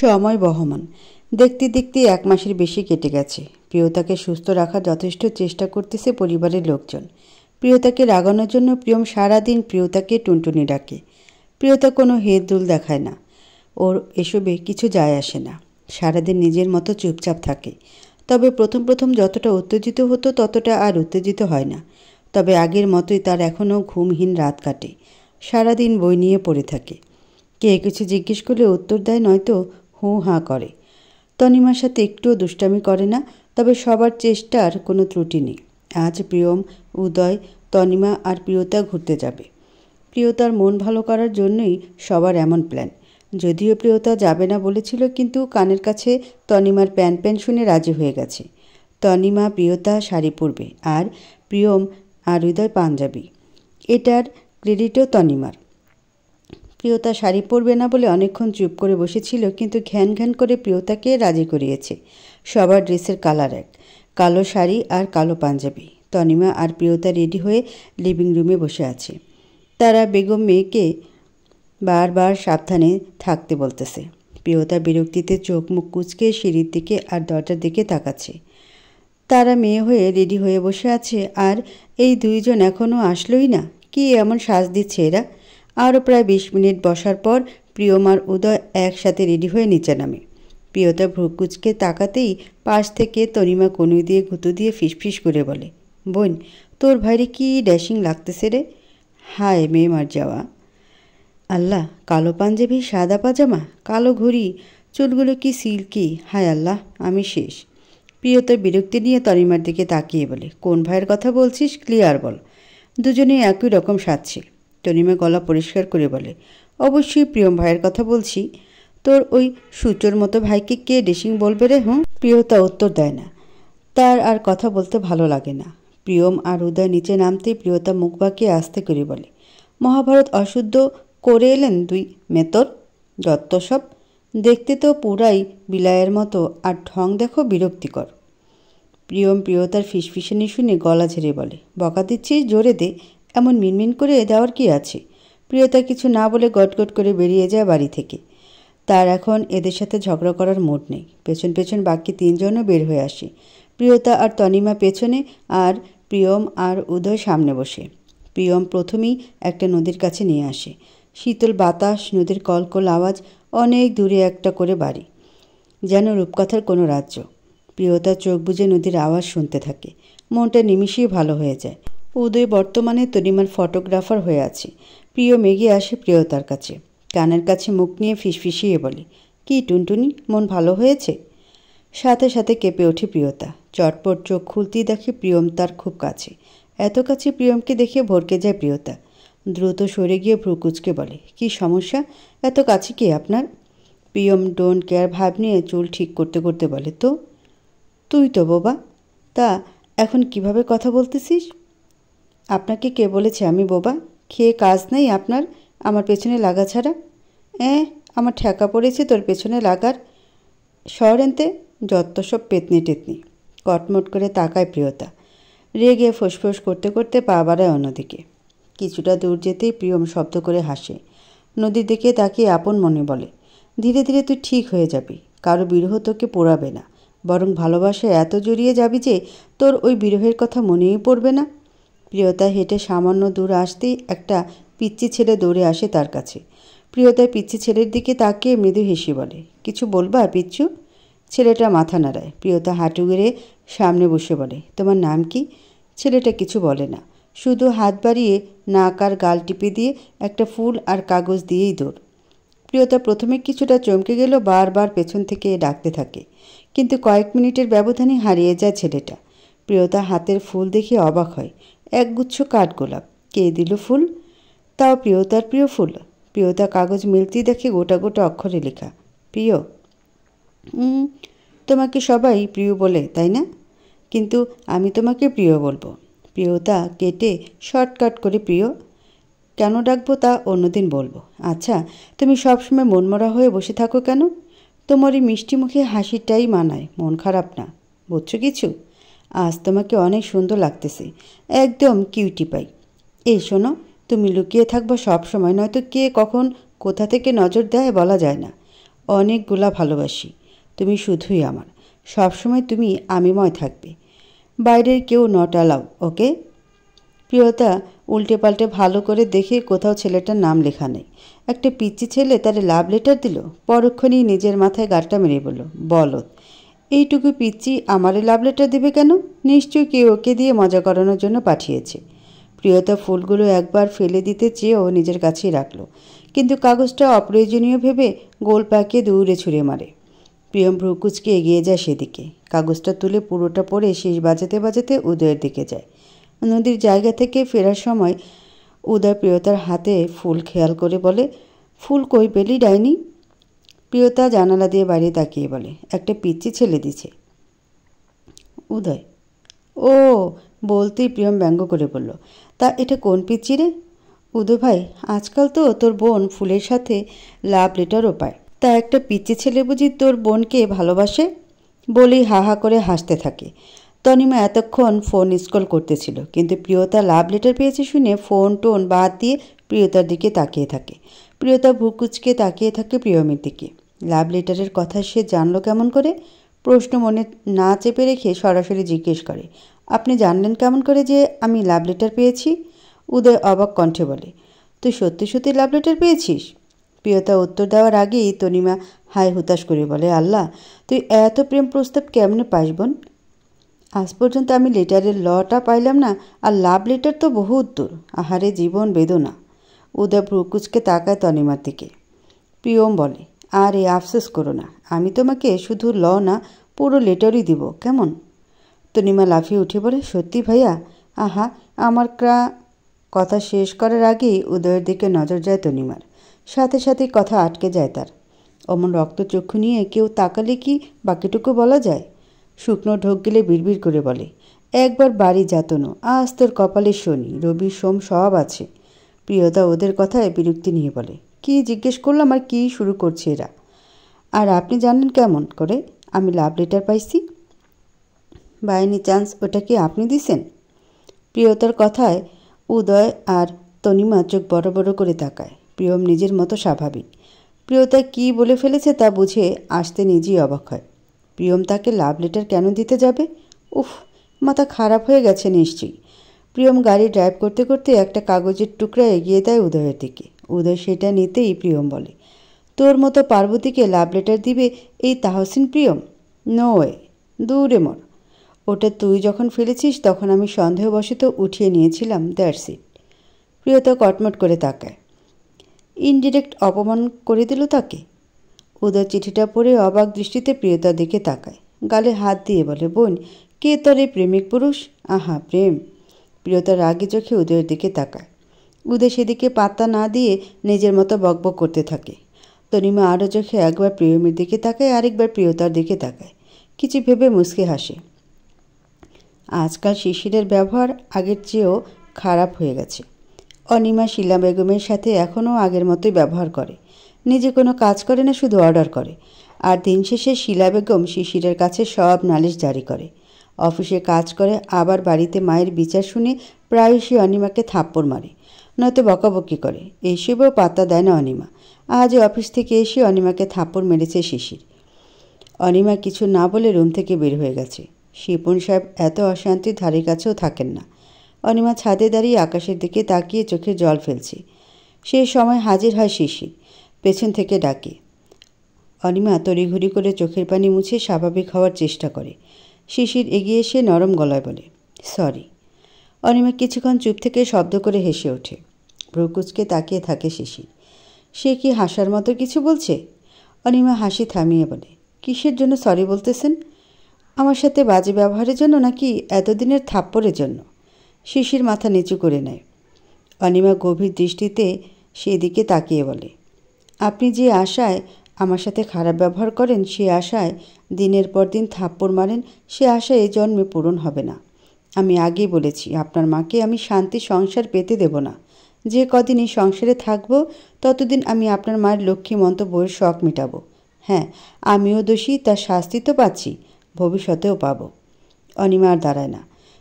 সময় বহমান। দেখতে দেখতে 1 মাসের বেশি কেটে গেছে। প্রিয়তাকে সুস্থ রাখার যথেষ্ট চেষ্টা করতেছে পরিবারের লোকজন। প্রিয়তাকে রাগানোর জন্য প্রিয়ম সারাদিন প্রিয়তাকে টুনটুনি ডাকে। প্রিয়তা কোনো হেলদোল দেখায় না, ওর এসবে কিছু যায় আসে না। সারাদিন নিজের মতো চুপচাপ থাকে। তবে প্রথম প্রথম যতটা উত্তেজিত হতো ততটা আর উত্তেজিত হয় না। তবে আগের মতোই তার এখনও ঘুমহীন রাত কাটে। সারাদিন বই নিয়ে পড়ে থাকে। কে কিছু জিজ্ঞেস করলে উত্তর দেয়, নয়তো হুঁ হাঁ করে। তনিমার সাথে একটুও দুষ্টামি করে না, তবে সবার চেষ্টার কোনো ত্রুটি নেই। আজ প্রিয়ম, উদয়, তনিমা আর প্রিয়তা ঘুরতে যাবে। প্রিয়তার মন ভালো করার জন্যই সবার এমন প্ল্যান। যদিও প্রিয়তা যাবে না বলেছিল, কিন্তু কানের কাছে তনিমার প্যান শুনে রাজি হয়ে গেছে। তনিমা প্রিয়তা শাড়ি পরবে আর প্রিয়ম আর উদয় পাঞ্জাবি। এটার ক্রেডিটও তনিমার। প্রিয়তা শাড়ি পরবে না বলে অনেকক্ষণ চুপ করে বসেছিল, কিন্তু ঘ্যান ঘ্যান করে প্রিয়তাকে রাজি করিয়েছে। সবার ড্রেসের কালার এক, কালো শাড়ি আর কালো পাঞ্জাবি। তনিমা আর প্রিয়তা রেডি হয়ে লিভিং রুমে বসে আছে। তারা বেগম মেয়েকে বারবার সাবধানে থাকতে বলতেছে। প্রিয়তা বিরক্তিতে চোখ মুখ কুঁচকে সিঁড়ির দিকে আর দরজার দিকে তাকাচ্ছে। তারা মেয়ে হয়ে রেডি হয়ে বসে আছে, আর এই দুইজন এখনও আসলোই না। কি এমন সাজ দিচ্ছে এরা? আরও প্রায় 20 মিনিট বসার পর প্রিয়ম আর উদয় একসাথে রেডি হয়ে নিচে নামে। প্রিয়তা ভ্রুকুচকে তাকাতেই পাশ থেকে তনিমা কনুই দিয়ে গুঁতো দিয়ে ফিসফিস করে বলে, বোন, তোর ভাইরে কি ড্যাশিং লাগতেছে রে। হায় মেয়ে মার যাওয়া। আল্লাহ, কালো পাঞ্জাবি, সাদা পাজামা, কালো ঘড়ি, চুলগুলো কি সিল্কি। হায় আল্লাহ, আমি শেষ। প্রিয়তা বিরক্তি নিয়ে তনিমার দিকে তাকিয়ে বলে, কোন ভাইয়ের কথা বলছিস, ক্লিয়ার বল। দুজনেই একই রকম সাজছে। তনিমা গলা পরিষ্কার করে বলে, অবশ্যই প্রিয়ম ভাইয়ের কথা বলছি। তোর ওই সূচোর মতো ভাইকে কে ড্রেসিং বলবে রে? প্রিয়তা উত্তর দেয় না। তার আর কথা বলতে ভালো লাগে না। প্রিয়ম আর উদয় নিচে নামতেই প্রিয়তা মুখ বাঁকিয়ে আস্তে করে বলে, মহাভারত অশুদ্ধ করে এলেন দুই মেতর, যত্ত সব। দেখতে তো পুরাই বিলায়ের মতো, আর ঢং দেখো বিরক্তিকর। প্রিয়ম প্রিয়তার ফিসফিসানি শুনে গলা ঝেড়ে বলে, বকা দিচ্ছিস, জোরে দে। এমন মিনমিন করে দেওয়ার কি আছে? প্রিয়তা কিছু না বলে গটগট করে বেরিয়ে যায় বাড়ি থেকে। তার এখন এদের সাথে ঝগড়া করার মুড নেই। পেছন পেছন বাকি 3 জনও বের হয়ে আসে। প্রিয়তা আর তনিমা পেছনে, আর প্রিয়ম আর উদয় সামনে বসে। প্রিয়ম প্রথমেই একটা নদীর কাছে নিয়ে আসে। শীতল বাতাস, নদীর কলকল আওয়াজ, অনেক দূরে একটা করে বাড়ি, যেন রূপকথার কোনো রাজ্য। প্রিয়তা চোখ বুজে নদীর আওয়াজ শুনতে থাকে। মনটা নিমিষেই ভালো হয়ে যায়। উদয় বর্তমানে তনিমার ফটোগ্রাফার হয়ে আছে। প্রিয় এগিয়ে আসে প্রিয়তার কাছে, কানের কাছে মুখ নিয়ে ফিসফিসিয়ে বলে, কি টুনটুনি, মন ভালো হয়েছে? সাথে সাথে কেঁপে ওঠে প্রিয়তা। চটপট চোখ খুলতেই দেখে প্রিয়ম তার খুব কাছে। এত কাছে প্রিয়মকে দেখে ভরকে যায় প্রিয়তা। দ্রুত সরে গিয়ে ভ্রুকুচকে বলে, কি সমস্যা, এত কাছে কি আপনার? প্রিয়ম ডোন্ট কেয়ার ভাব নিয়ে চুল ঠিক করতে করতে বলে, তো তুই তো বোবা, তা এখন কিভাবে কথা বলতেছিস? আপনাকে কে বলেছে আমি বোবা? খেয়ে কাজ নেই আপনার আমার পেছনে লাগা ছাড়া? আমার ঠেকা পড়েছে তোর পেছনে লাগার। শহরেনতে যত সব পেতনি টেতনি। কটমট করে তাকায় প্রিয়তা। রেগে ফোঁসফোঁস করতে করতে পা বাড়ায় অন্যদিকে। কিছুটা দূর যেতেই প্রিয়ম শব্দ করে হাসে। নদীর দিকে তাকিয়ে আপন মনে বলে, ধীরে ধীরে তুই ঠিক হয়ে যাবি। কারো বিরহ তোকে পোড়াবে না, বরং ভালোবাসায় এত জড়িয়ে যাবি যে তোর ওই বিরহের কথা মনেই পড়বে না। প্রিয়তা হেঁটে সামান্য দূর আসতেই একটা পিচ্চি ছেলে দৌড়ে আসে তার কাছে। প্রিয়তা পিচ্চি ছেলের দিকে তাকিয়ে মৃদু হেসে বলে, কিছু বলবা পিচ্চু? ছেলেটা মাথা নাড়ায়। প্রিয়তা হাঁটু গেড়ে সামনে বসে বলে, তোমার নাম কি? ছেলেটা কিছু বলে না, শুধু হাত বাড়িয়ে নাক আর গাল টিপে দিয়ে একটা ফুল আর কাগজ দিয়েই দৌড়। প্রিয়তা প্রথমে কিছুটা চমকে গেল, বারবার পেছন থেকে ডাকতে থাকে, কিন্তু কয়েক মিনিটের ব্যবধানে হারিয়ে যায় ছেলেটা। প্রিয়তা হাতের ফুল দেখে অবাক হয়। একগুচ্ছ কাঠগোলাপ। কে দিল ফুল? তাও প্রিয়তার প্রিয় ফুল। প্রিয়তা কাগজ মিলতেই দেখে গোটা গোটা অক্ষরে লেখা, প্রিয়। তোমাকে সবাই প্রিয় বলে, তাই না? কিন্তু আমি তোমাকে প্রিয় বলবো। প্রিয়তা কেটে শর্টকাট করে প্রিয়। কেন ডাকবো তা অন্যদিন বলবো। আচ্ছা, তুমি সবসময় মনমরা হয়ে বসে থাকো কেন? তোমার এই মিষ্টি মুখে হাসিটাই মানায়, মন খারাপ না, বুঝছো কিছু? আজ তোমাকে অনেক সুন্দর লাগতেছে, একদম কিউটি পাই। এই শোনো, তুমি লুকিয়ে থাকবো সব সময়, নয়তো কে কখন কোথা থেকে নজর দেয় বলা যায় না। অনেকগুলা ভালোবাসি। তুমি শুধুই আমার, সবসময় তুমি আমিময় থাকবে। বাইরের কেউ নট অ্যালাউ, ওকে? প্রিয়তা উল্টে পাল্টে ভালো করে দেখে কোথাও ছেলেটার নাম লেখা নেই। একটা পিচ্চি ছেলে তার লাভ লেটার দিল। পরক্ষণেই নিজের মাথায় গাঁটটা মেরে বলল, বলদ, এইটুকু পিচ্চি আমারে লাভ লেটার দেবে কেন? নিশ্চয়ই কেউ ওকে দিয়ে মজা করানোর জন্য পাঠিয়েছে। প্রিয়তা ফুলগুলো একবার ফেলে দিতে চেয়েও নিজের কাছেই রাখল, কিন্তু কাগজটা অপ্রয়োজনীয় ভেবে গোল পাকিয়ে দৌড়ে ছুঁড়ে মারে। প্রিয়ম ভ্রুকুচকে এগিয়ে যায় সেদিকে। কাগজটা তুলে পুরোটা পড়ে শেষ বাজাতে বাজাতে উদয়ের দিকে যায়। নদীর জায়গা থেকে ফেরার সময় উদয় প্রিয়তার হাতে ফুল খেয়াল করে বলে, ফুল কই পেলি ডাইনি? প্রিয়তা জানালা দিয়ে বাইরে তাকিয়ে বলে, একটা পিচ্চি ছেলে দিছে। উদয়, ও বলতেই প্রিয়ম ব্যঙ্গ করে বলল, তা এটা কোন পিচ্চি রে? উদয় ভাই, আজকাল তো তোর বোন ফুলের সাথে লাভ লেটারও পায়, তা একটা পিচ্চি ছেলে বুঝি তোর বোনকে ভালোবাসে? বলেই হা হা করে হাসতে থাকে। তনিমা এতক্ষণ ফোন স্ক্রল করতেছিল, কিন্তু প্রিয়তা লাভ লেটার পেয়েছে শুনে ফোন টোন বাদ দিয়ে প্রিয়তার দিকে তাকিয়ে থাকে। প্রিয়তা ভুকুচকে তাকিয়ে থাকে প্রিয়মের দিকে। লাভ লেটারের কথা সে জানলো কেমন করে? প্রশ্ন মনে না চেপে রেখে সরাসরি জিজ্ঞেস করে, আপনি জানলেন কেমন করে যে আমি লাভ লেটার পেয়েছি? উদয় অবাক কণ্ঠে বলে, তুই সত্যি সত্যি লাভ লেটার পেয়েছিস? প্রিয়তা উত্তর দেওয়ার আগেই তনিমা হায় হুতাশ করে বলে, আল্লাহ, তুই এত প্রেম প্রস্তাব কেমনে পাইস বোন? আজ পর্যন্ত আমি লেটারের লটা পাইলাম না, আর লাভ লেটার তো বহুত দূর। আহারে জীবন বেদনা। উদয় ভ্রুকুচকে তাকায় তনিমার দিকে। প্রিয়ম বলে, আর এ আফসোস করো না, আমি তোমাকে শুধু ল না পুরো লেটারই দিব, কেমন? তনিমা লাফিয়ে উঠে বলে, সত্যি ভাইয়া? আহা, আমার কথা শেষ করার আগেই উদয়ের দিকে নজর যায় তনিমার। সাথে সাথে কথা আটকে যায় তার। অমন রক্তচক্ষু নিয়ে কেউ তাকালে কি বাকিটুকু বলা যায়? শুকনো ঢোক গেলে বিড়বিড় করে বলে, একবার বাড়ি যাতনো, আজ তোর কপালে শনি, রবি সোম সব আছে। প্রিয়তা ওদের কথায় বিরক্তি নিয়ে বলে, কি জিজ্ঞেস করলাম আর কি শুরু করছে এরা? আর আপনি জানলেন কেমন করে আমি লাভ লেটার পাইছি? বাই এনি চান্স ওটা কি আপনি দিছেন? প্রিয়তার কথায় উদয় আর তনিমা চোখ বড় বড় করে তাকায়। প্রিয়ম নিজের মতো স্বাভাবিক। প্রিয়তা কি বলে ফেলেছে তা বুঝে আসতে নিজেই অবাক হয়। প্রিয়ম তাকে লাভ লেটার কেন দিতে যাবে? উফ, মাথা খারাপ হয়ে গেছে নিশ্চয়ই। প্রিয়ম গাড়ি ড্রাইভ করতে করতে একটা কাগজের টুকরা এগিয়ে দেয় উদয়ের দিকে। উদয় সেটা নিতেই প্রিয়ম বলে, তোর মতো পার্বতীকে লাভ লেটার দিবে এই তাহসিন প্রিয়ম? নো ওয়ে, দূরে মর। ওটা তুই যখন ফেলেছিস তখন আমি সন্দেহবশত উঠিয়ে নিয়েছিলাম, দ্যাটস ইট। প্রিয়তা কটমট করে তাকায়। ইনডিরেক্ট অপমান করে দিল তাকে। উদয় চিঠিটা পড়ে অবাক দৃষ্টিতে প্রিয়তার দিকে তাকায়। গালে হাত দিয়ে বলে, বোন, কে তোর এই প্রেমিক পুরুষ? আহা প্রেম। প্রিয়তা রাগী চোখে উদয়ের দিকে তাকায়। উদয় সেদিকে পাত্তা না দিয়ে নিজের মতো বকবক করতে থাকে। তনিমা আরও চোখে একবার প্রিয়মের দিকে তাকায়, আরেকবার প্রিয়তার দিকে তাকায়। কিছু ভেবে মুচকে হাসে। আজকাল শিশিরের ব্যবহার আগের চেয়েও খারাপ হয়ে গেছে। অনিমা শিলা বেগমের সাথে এখনও আগের মতোই ব্যবহার করে। নিজে কোনো কাজ করে না, শুধু অর্ডার করে। আর দিন শেষে শিলা বেগম শিশিরের কাছে সব নালিশ জারি করে। অফিসে কাজ করে, আবার বাড়িতে মায়ের বিচার শুনে প্রায়শই অনিমাকে থাপ্পড় মারে, নয়তো বকাবকি করে। এইসবেও পাত্তা দেয় না অনিমা। আজ অফিস থেকে এসে অনিমাকে থাপ্পড় মেরেছে শিশির। অনিমা কিছু না বলে রুম থেকে বের হয়ে গেছে। শিপন সাহেব এত অশান্তির ধারে কাছেও থাকেন না। অনিমা ছাদে দাঁড়িয়ে আকাশের দিকে তাকিয়ে চোখে জল ফেলছে। সেই সময় হাজির হয় শিশির, পেছন থেকে ডাকে। অনিমা তড়িঘড়ি করে চোখের পানি মুছে স্বাভাবিক হওয়ার চেষ্টা করে। শিশির এগিয়ে এসে নরম গলায় বলে, সরি। অনিমা কিছুক্ষণ চুপ থেকে শব্দ করে হেসে ওঠে। ভ্রুকুচকে তাকিয়ে থাকে শিশির। সে কি হাসার মতো কিছু বলছে? অনিমা হাসি থামিয়ে বলে, কিসের জন্য সরি বলতেছেন? আমার সাথে বাজে ব্যবহারের জন্য নাকি এতদিনের থাপ্পড়ের জন্য? শিশির মাথা নিচু করে নেয়। অনিমা গভীর দৃষ্টিতে সেদিকে তাকিয়ে বলে, আপনি যে আশায় আমার সাথে খারাপ ব্যবহার করেন, সে আশায় দিনের পর দিন থাপ্পড় মারেন, সে আশা এ জন্মে পূরণ হবে না। আমি আগেই বলেছি, আপনার মাকে আমি শান্তি সংসার পেতে দেব না। যে কদিন এই সংসারে থাকবো ততদিন আমি আপনার মায়ের লক্ষ্মীমন্ত বউয়ের শখ মেটাবো। হ্যাঁ, আমিও দোষী, তার শাস্তি তো পাচ্ছি, ভবিষ্যতেও পাব। অনিমা আর দাঁড়ায় না।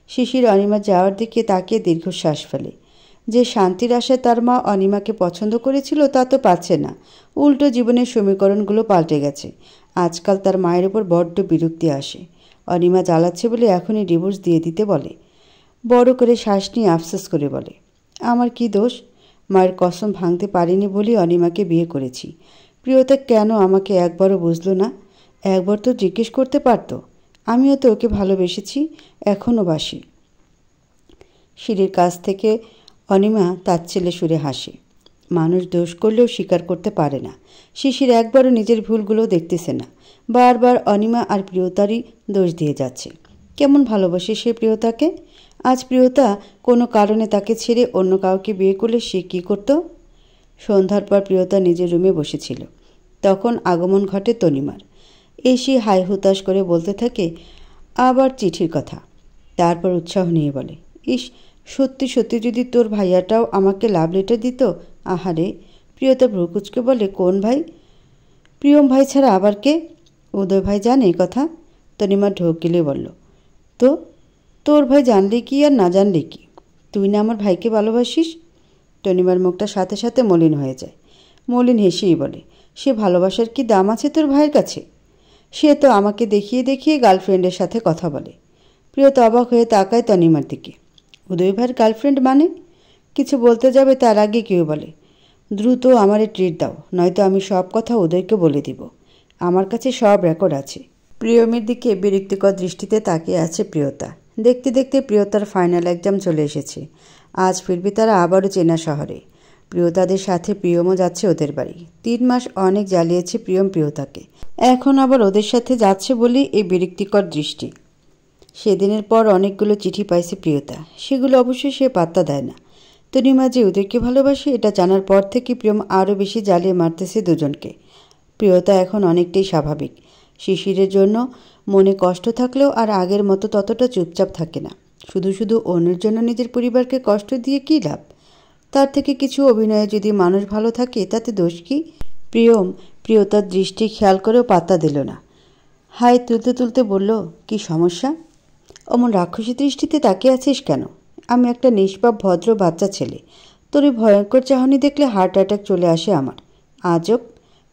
শিশির অনিমা যাওয়ার দিকে তাকিয়ে দীর্ঘশ্বাস ফেলে। যে শান্তির আশায় তার মা অনিমাকে পছন্দ করেছিল তা তো পাচ্ছে না, উল্টো জীবনের সমীকরণগুলো পাল্টে গেছে। আজকাল তার মায়ের উপর বড্ড বিরক্তি আসে। অনিমা জ্বালাচ্ছে বলে এখনই ডিভোর্স দিয়ে দিতে বলে। বড় করে শ্বাস নিয়ে আফসোস করে বলে, আমার কি দোষ? মায়ের কসম ভাঙতে পারিনি বলেই অনিমাকে বিয়ে করেছি। প্রিয়তা কেন আমাকে একবারও বুঝলো না? একবার তো জিজ্ঞেস করতে পারতো। আমিও তো ওকে ভালোবেসেছি, এখনও বাসি। সিঁড়ির কাছ থেকে অনিমা তাচ্ছিল্যে সুরে হাসে। মানুষ দোষ করলেও স্বীকার করতে পারে না। শিশির একবারও নিজের ভুলগুলো দেখতেছে না, বারবার অনিমা আর প্রিয়তারই দোষ দিয়ে যাচ্ছে। কেমন ভালোবাসে সে প্রিয়তাকে? আজ প্রিয়তা কোনো কারণে তাকে ছেড়ে অন্য কাউকে বিয়ে করলে সে কী করত? সন্ধ্যার পর প্রিয়তা নিজের রুমে বসেছিল। তখন আগমন ঘটে তনিমার। এসে হাই হুতাশ করে বলতে থাকে আবার চিঠির কথা। তারপর উৎসাহ নিয়ে বলে, ইস, সত্যি সত্যি যদি তোর ভাইয়াটাও আমাকে লাভ লেটার দিত। আহারে। প্রিয়তা ভ্রুকুচকে বলে, কোন ভাই? প্রিয়ম ভাই ছাড়া আবার কে? উদয় ভাই জানে এই কথা? তনিমা ঢোক গিলে বলল, তো তোর ভাই জানলে কি আর না জানলে কি? তুই না আমার ভাইকে ভালোবাসিস? তনিমার মুখটা সাথে সাথে মলিন হয়ে যায়। মলিন হেসেই বলে, সে ভালোবাসার কি দাম আছে তোর ভাইয়ের কাছে? সে তো আমাকে দেখিয়ে দেখিয়ে গার্লফ্রেন্ডের সাথে কথা বলে। প্রিয়তা অবাক হয়ে তাকায় তনিমার দিকে। উদয় ভাইয়ের গার্লফ্রেন্ড মানে? কিছু বলতে যাবে তার আগে কেউ বলে, দ্রুত আমারে ট্রিট দাও, নয়তো আমি সব কথা উদয়কে বলে দিব। আমার কাছে সব রেকর্ড আছে। প্রিয়মের দিকে বিরক্তিকর দৃষ্টিতে তাকিয়ে আছে প্রিয়তা। দেখতে দেখতে প্রিয়তার ফাইনাল এক্সাম চলে এসেছে। আজ ফিরবে তারা আবারও চেনা শহরে। প্রিয়তাদের সাথে প্রিয়মও যাচ্ছে ওদের বাড়ি। 3 মাস অনেক জ্বালিয়েছে প্রিয়ম প্রিয়তাকে, এখন আবার ওদের সাথে যাচ্ছে বলেই এই বিরক্তিকর দৃষ্টি। সেদিনের পর অনেকগুলো চিঠি পাইছে প্রিয়তা, সেগুলো অবশ্যই সে পাত্তা দেয় না। তনিমা যে ওদেরকে ভালোবাসে এটা জানার পর থেকে প্রিয়ম আরও বেশি জ্বালিয়ে মারতেছে দুজনকে। প্রিয়তা এখন অনেকটাই স্বাভাবিক। শিশিরের জন্য মনে কষ্ট থাকলেও আর আগের মতো ততটা চুপচাপ থাকে না। শুধু শুধু অন্যের জন্য নিজের পরিবারকে কষ্ট দিয়ে কী লাভ? তার থেকে কিছু অভিনয়ে যদি মানুষ ভালো থাকে তাতে দোষ কী? প্রিয়ম প্রিয়তার দৃষ্টি খেয়াল করেও পাত্তা দিল না। হাই তুলতে তুলতে বলল, কি সমস্যা? অমন রাক্ষসী দৃষ্টিতে তাকিয়ে আছিস কেন? আমি একটা নিষ্পাপ ভদ্র বাচ্চা ছেলে, তোর এই ভয়ঙ্কর চাহনি দেখলে হার্ট অ্যাটাক চলে আসে আমার। আজব।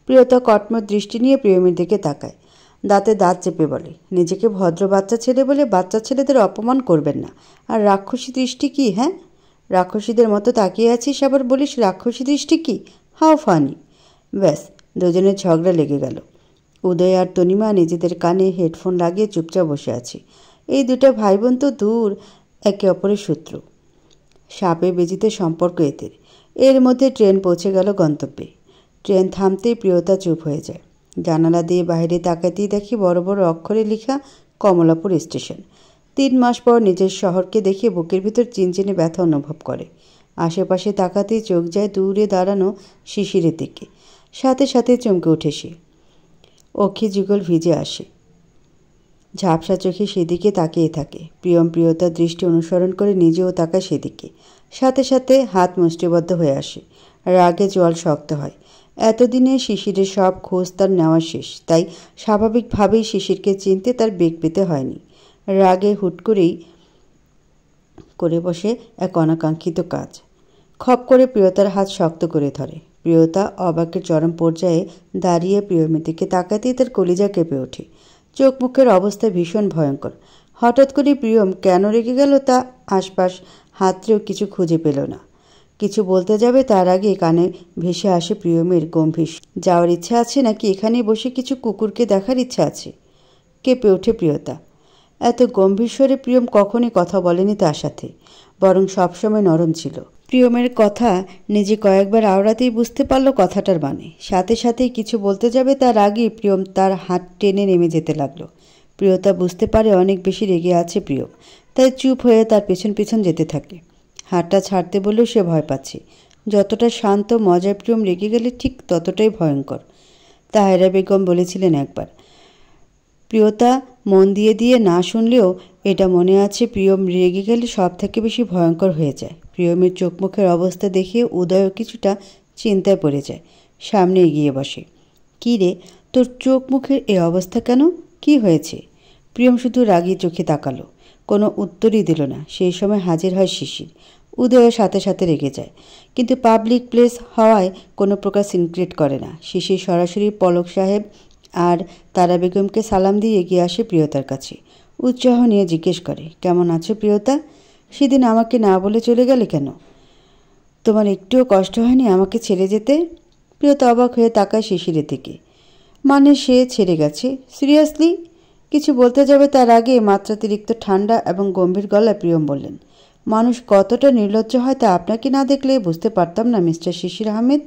প্রিয়তা কটমট দৃষ্টি নিয়ে প্রিয়মের দিকে তাকায়, দাঁতে দাঁত চেপে বলে, নিজেকে ভদ্র বাচ্চা ছেলে বলে বাচ্চা ছেলেদের অপমান করবেন না। আর রাক্ষসী দৃষ্টি কি? হ্যাঁ, রাক্ষসীদের মতো তাকিয়ে আছিস আবার বলিস রাক্ষসী দৃষ্টি কি? How funny. ব্যাস, দুজনের ঝগড়া লেগে গেল। উদয় আর তনিমা নিজেদের কানে হেডফোন লাগিয়ে চুপচাপ বসে আছে। এই দুটা ভাই বোন তো দূর, একে অপরের শত্রু। সাপে বেজিতে সম্পর্ক এদের। এর মধ্যে ট্রেন পৌঁছে গেল গন্তব্যে। ট্রেন থামতেই প্রিয়তা চুপ হয়ে যায়। জানালা দিয়ে বাইরে তাকাতেই দেখি বড় বড় অক্ষরে লেখা কমলাপুর স্টেশন। 3 মাস পর নিজের শহরকে দেখে বুকের ভিতর চিনচিনে ব্যথা অনুভব করে। আশেপাশে তাকাতেই চোখ যায় দূরে দাঁড়ানো শিশিরের দিকে। সাথে সাথে চমকে ওঠে সে। অক্ষি যুগল ভিজে আসে। ঝাপসা চোখে সেদিকে তাকিয়ে থাকে। প্রিয়ম প্রিয়তার দৃষ্টি অনুসরণ করে নিজেও তাকায় সেদিকে। সাথে সাথে হাত মুষ্টিবদ্ধ হয়ে আসে। রাগে জল শক্ত হয়। এতদিনে শিশিরের সব খোঁজ তার নেওয়া শেষ, তাই স্বাভাবিকভাবেই শিশিরকে চিনতে তার বেগ পেতে হয়নি। রাগে হুট করেই করে বসে এক অনাকাঙ্ক্ষিত কাজ। খপ করে প্রিয়তার হাত শক্ত করে ধরে। প্রিয়তা অবাকের চরম পর্যায়ে দাঁড়িয়ে প্রিয়মের দিকে তাকাতেই তার কলিজা কেঁপে ওঠে। চোখ মুখের অবস্থা ভীষণ ভয়ঙ্কর। হঠাৎ করে প্রিয়ম কেন রেগে গেল তা আশপাশ হাতড়েও কিছু খুঁজে পেল না। কিছু বলতে যাবে তার আগে কানে ভেসে আসে প্রিয়মের গম্ভীর, যাওয়ার ইচ্ছা আছে নাকি এখানেই বসে কিছু কুকুরকে দেখার ইচ্ছা আছে? কেঁপে ওঠে প্রিয়তা। এত গম্ভীর স্বরে প্রিয়ম কখনই কথা বলেনি তার সাথে, বরং সবসময় নরম ছিল। প্রিয়মের কথা নিজে কয়েকবার আওড়াতেই বুঝতে পারল কথাটার মানে। সাথে সাথেই কিছু বলতে যাবে তার আগেই প্রিয়ম তার হাত টেনে নেমে যেতে লাগলো। প্রিয়তা বুঝতে পারে অনেক বেশি রেগে আছে প্রিয়ম, তাই চুপ হয়ে তার পেছন পেছন যেতে থাকে। হাতটা ছাড়তে বললেও সে ভয় পাচ্ছে। যতটা শান্ত মজার প্রিয়ম রেগে গেলে ঠিক ততটাই ভয়ঙ্কর। তাহেরা বেগম বলেছিলেন একবার। প্রিয়তা মন দিয়ে দিয়ে না শুনলেও এটা মনে আছে, প্রিয়ম রেগে গেলে সব থেকে বেশি ভয়ঙ্কর হয়ে যায়। প্রিয়মের চোখ মুখের অবস্থা দেখে উদয়ও কিছুটা চিন্তায় পড়ে যায়। সামনে এগিয়ে বসে। কী রে, তোর চোখ মুখের এ অবস্থা কেন? কি হয়েছে? প্রিয়ম শুধু রাগী চোখে তাকালো, কোনো উত্তরই দিল না। সেই সময় হাজির হয় শিশির। উদয়ের সাথে সাথে রেগে যায়, কিন্তু পাবলিক প্লেস হওয়ায় কোনো প্রকার সিনক্রেট করে না। শিশির সরাসরি পলক সাহেব আর তারা বেগমকে সালাম দিয়ে এগিয়ে আসে প্রিয়তার কাছে। উৎসাহ নিয়ে জিজ্ঞেস করে, কেমন আছো প্রিয়তা? সেদিন আমাকে না বলে চলে গেলে কেন? তোমার একটুও কষ্ট হয়নি আমাকে ছেড়ে যেতে? প্রিয়তা অবাক হয়ে তাকায় শিশিরের দিকে। মানে সে ছেড়ে গেছে? সিরিয়াসলি? কিছু বলতে যাবে তার আগে মাত্রাতিরিক্ত ঠান্ডা এবং গম্ভীর গলায় প্রিয়ম বললেন, মানুষ কতটা নির্লজ্জ হয় তা আপনাকে না দেখলে বুঝতে পারতাম না মিস্টার শিশির আহমেদ।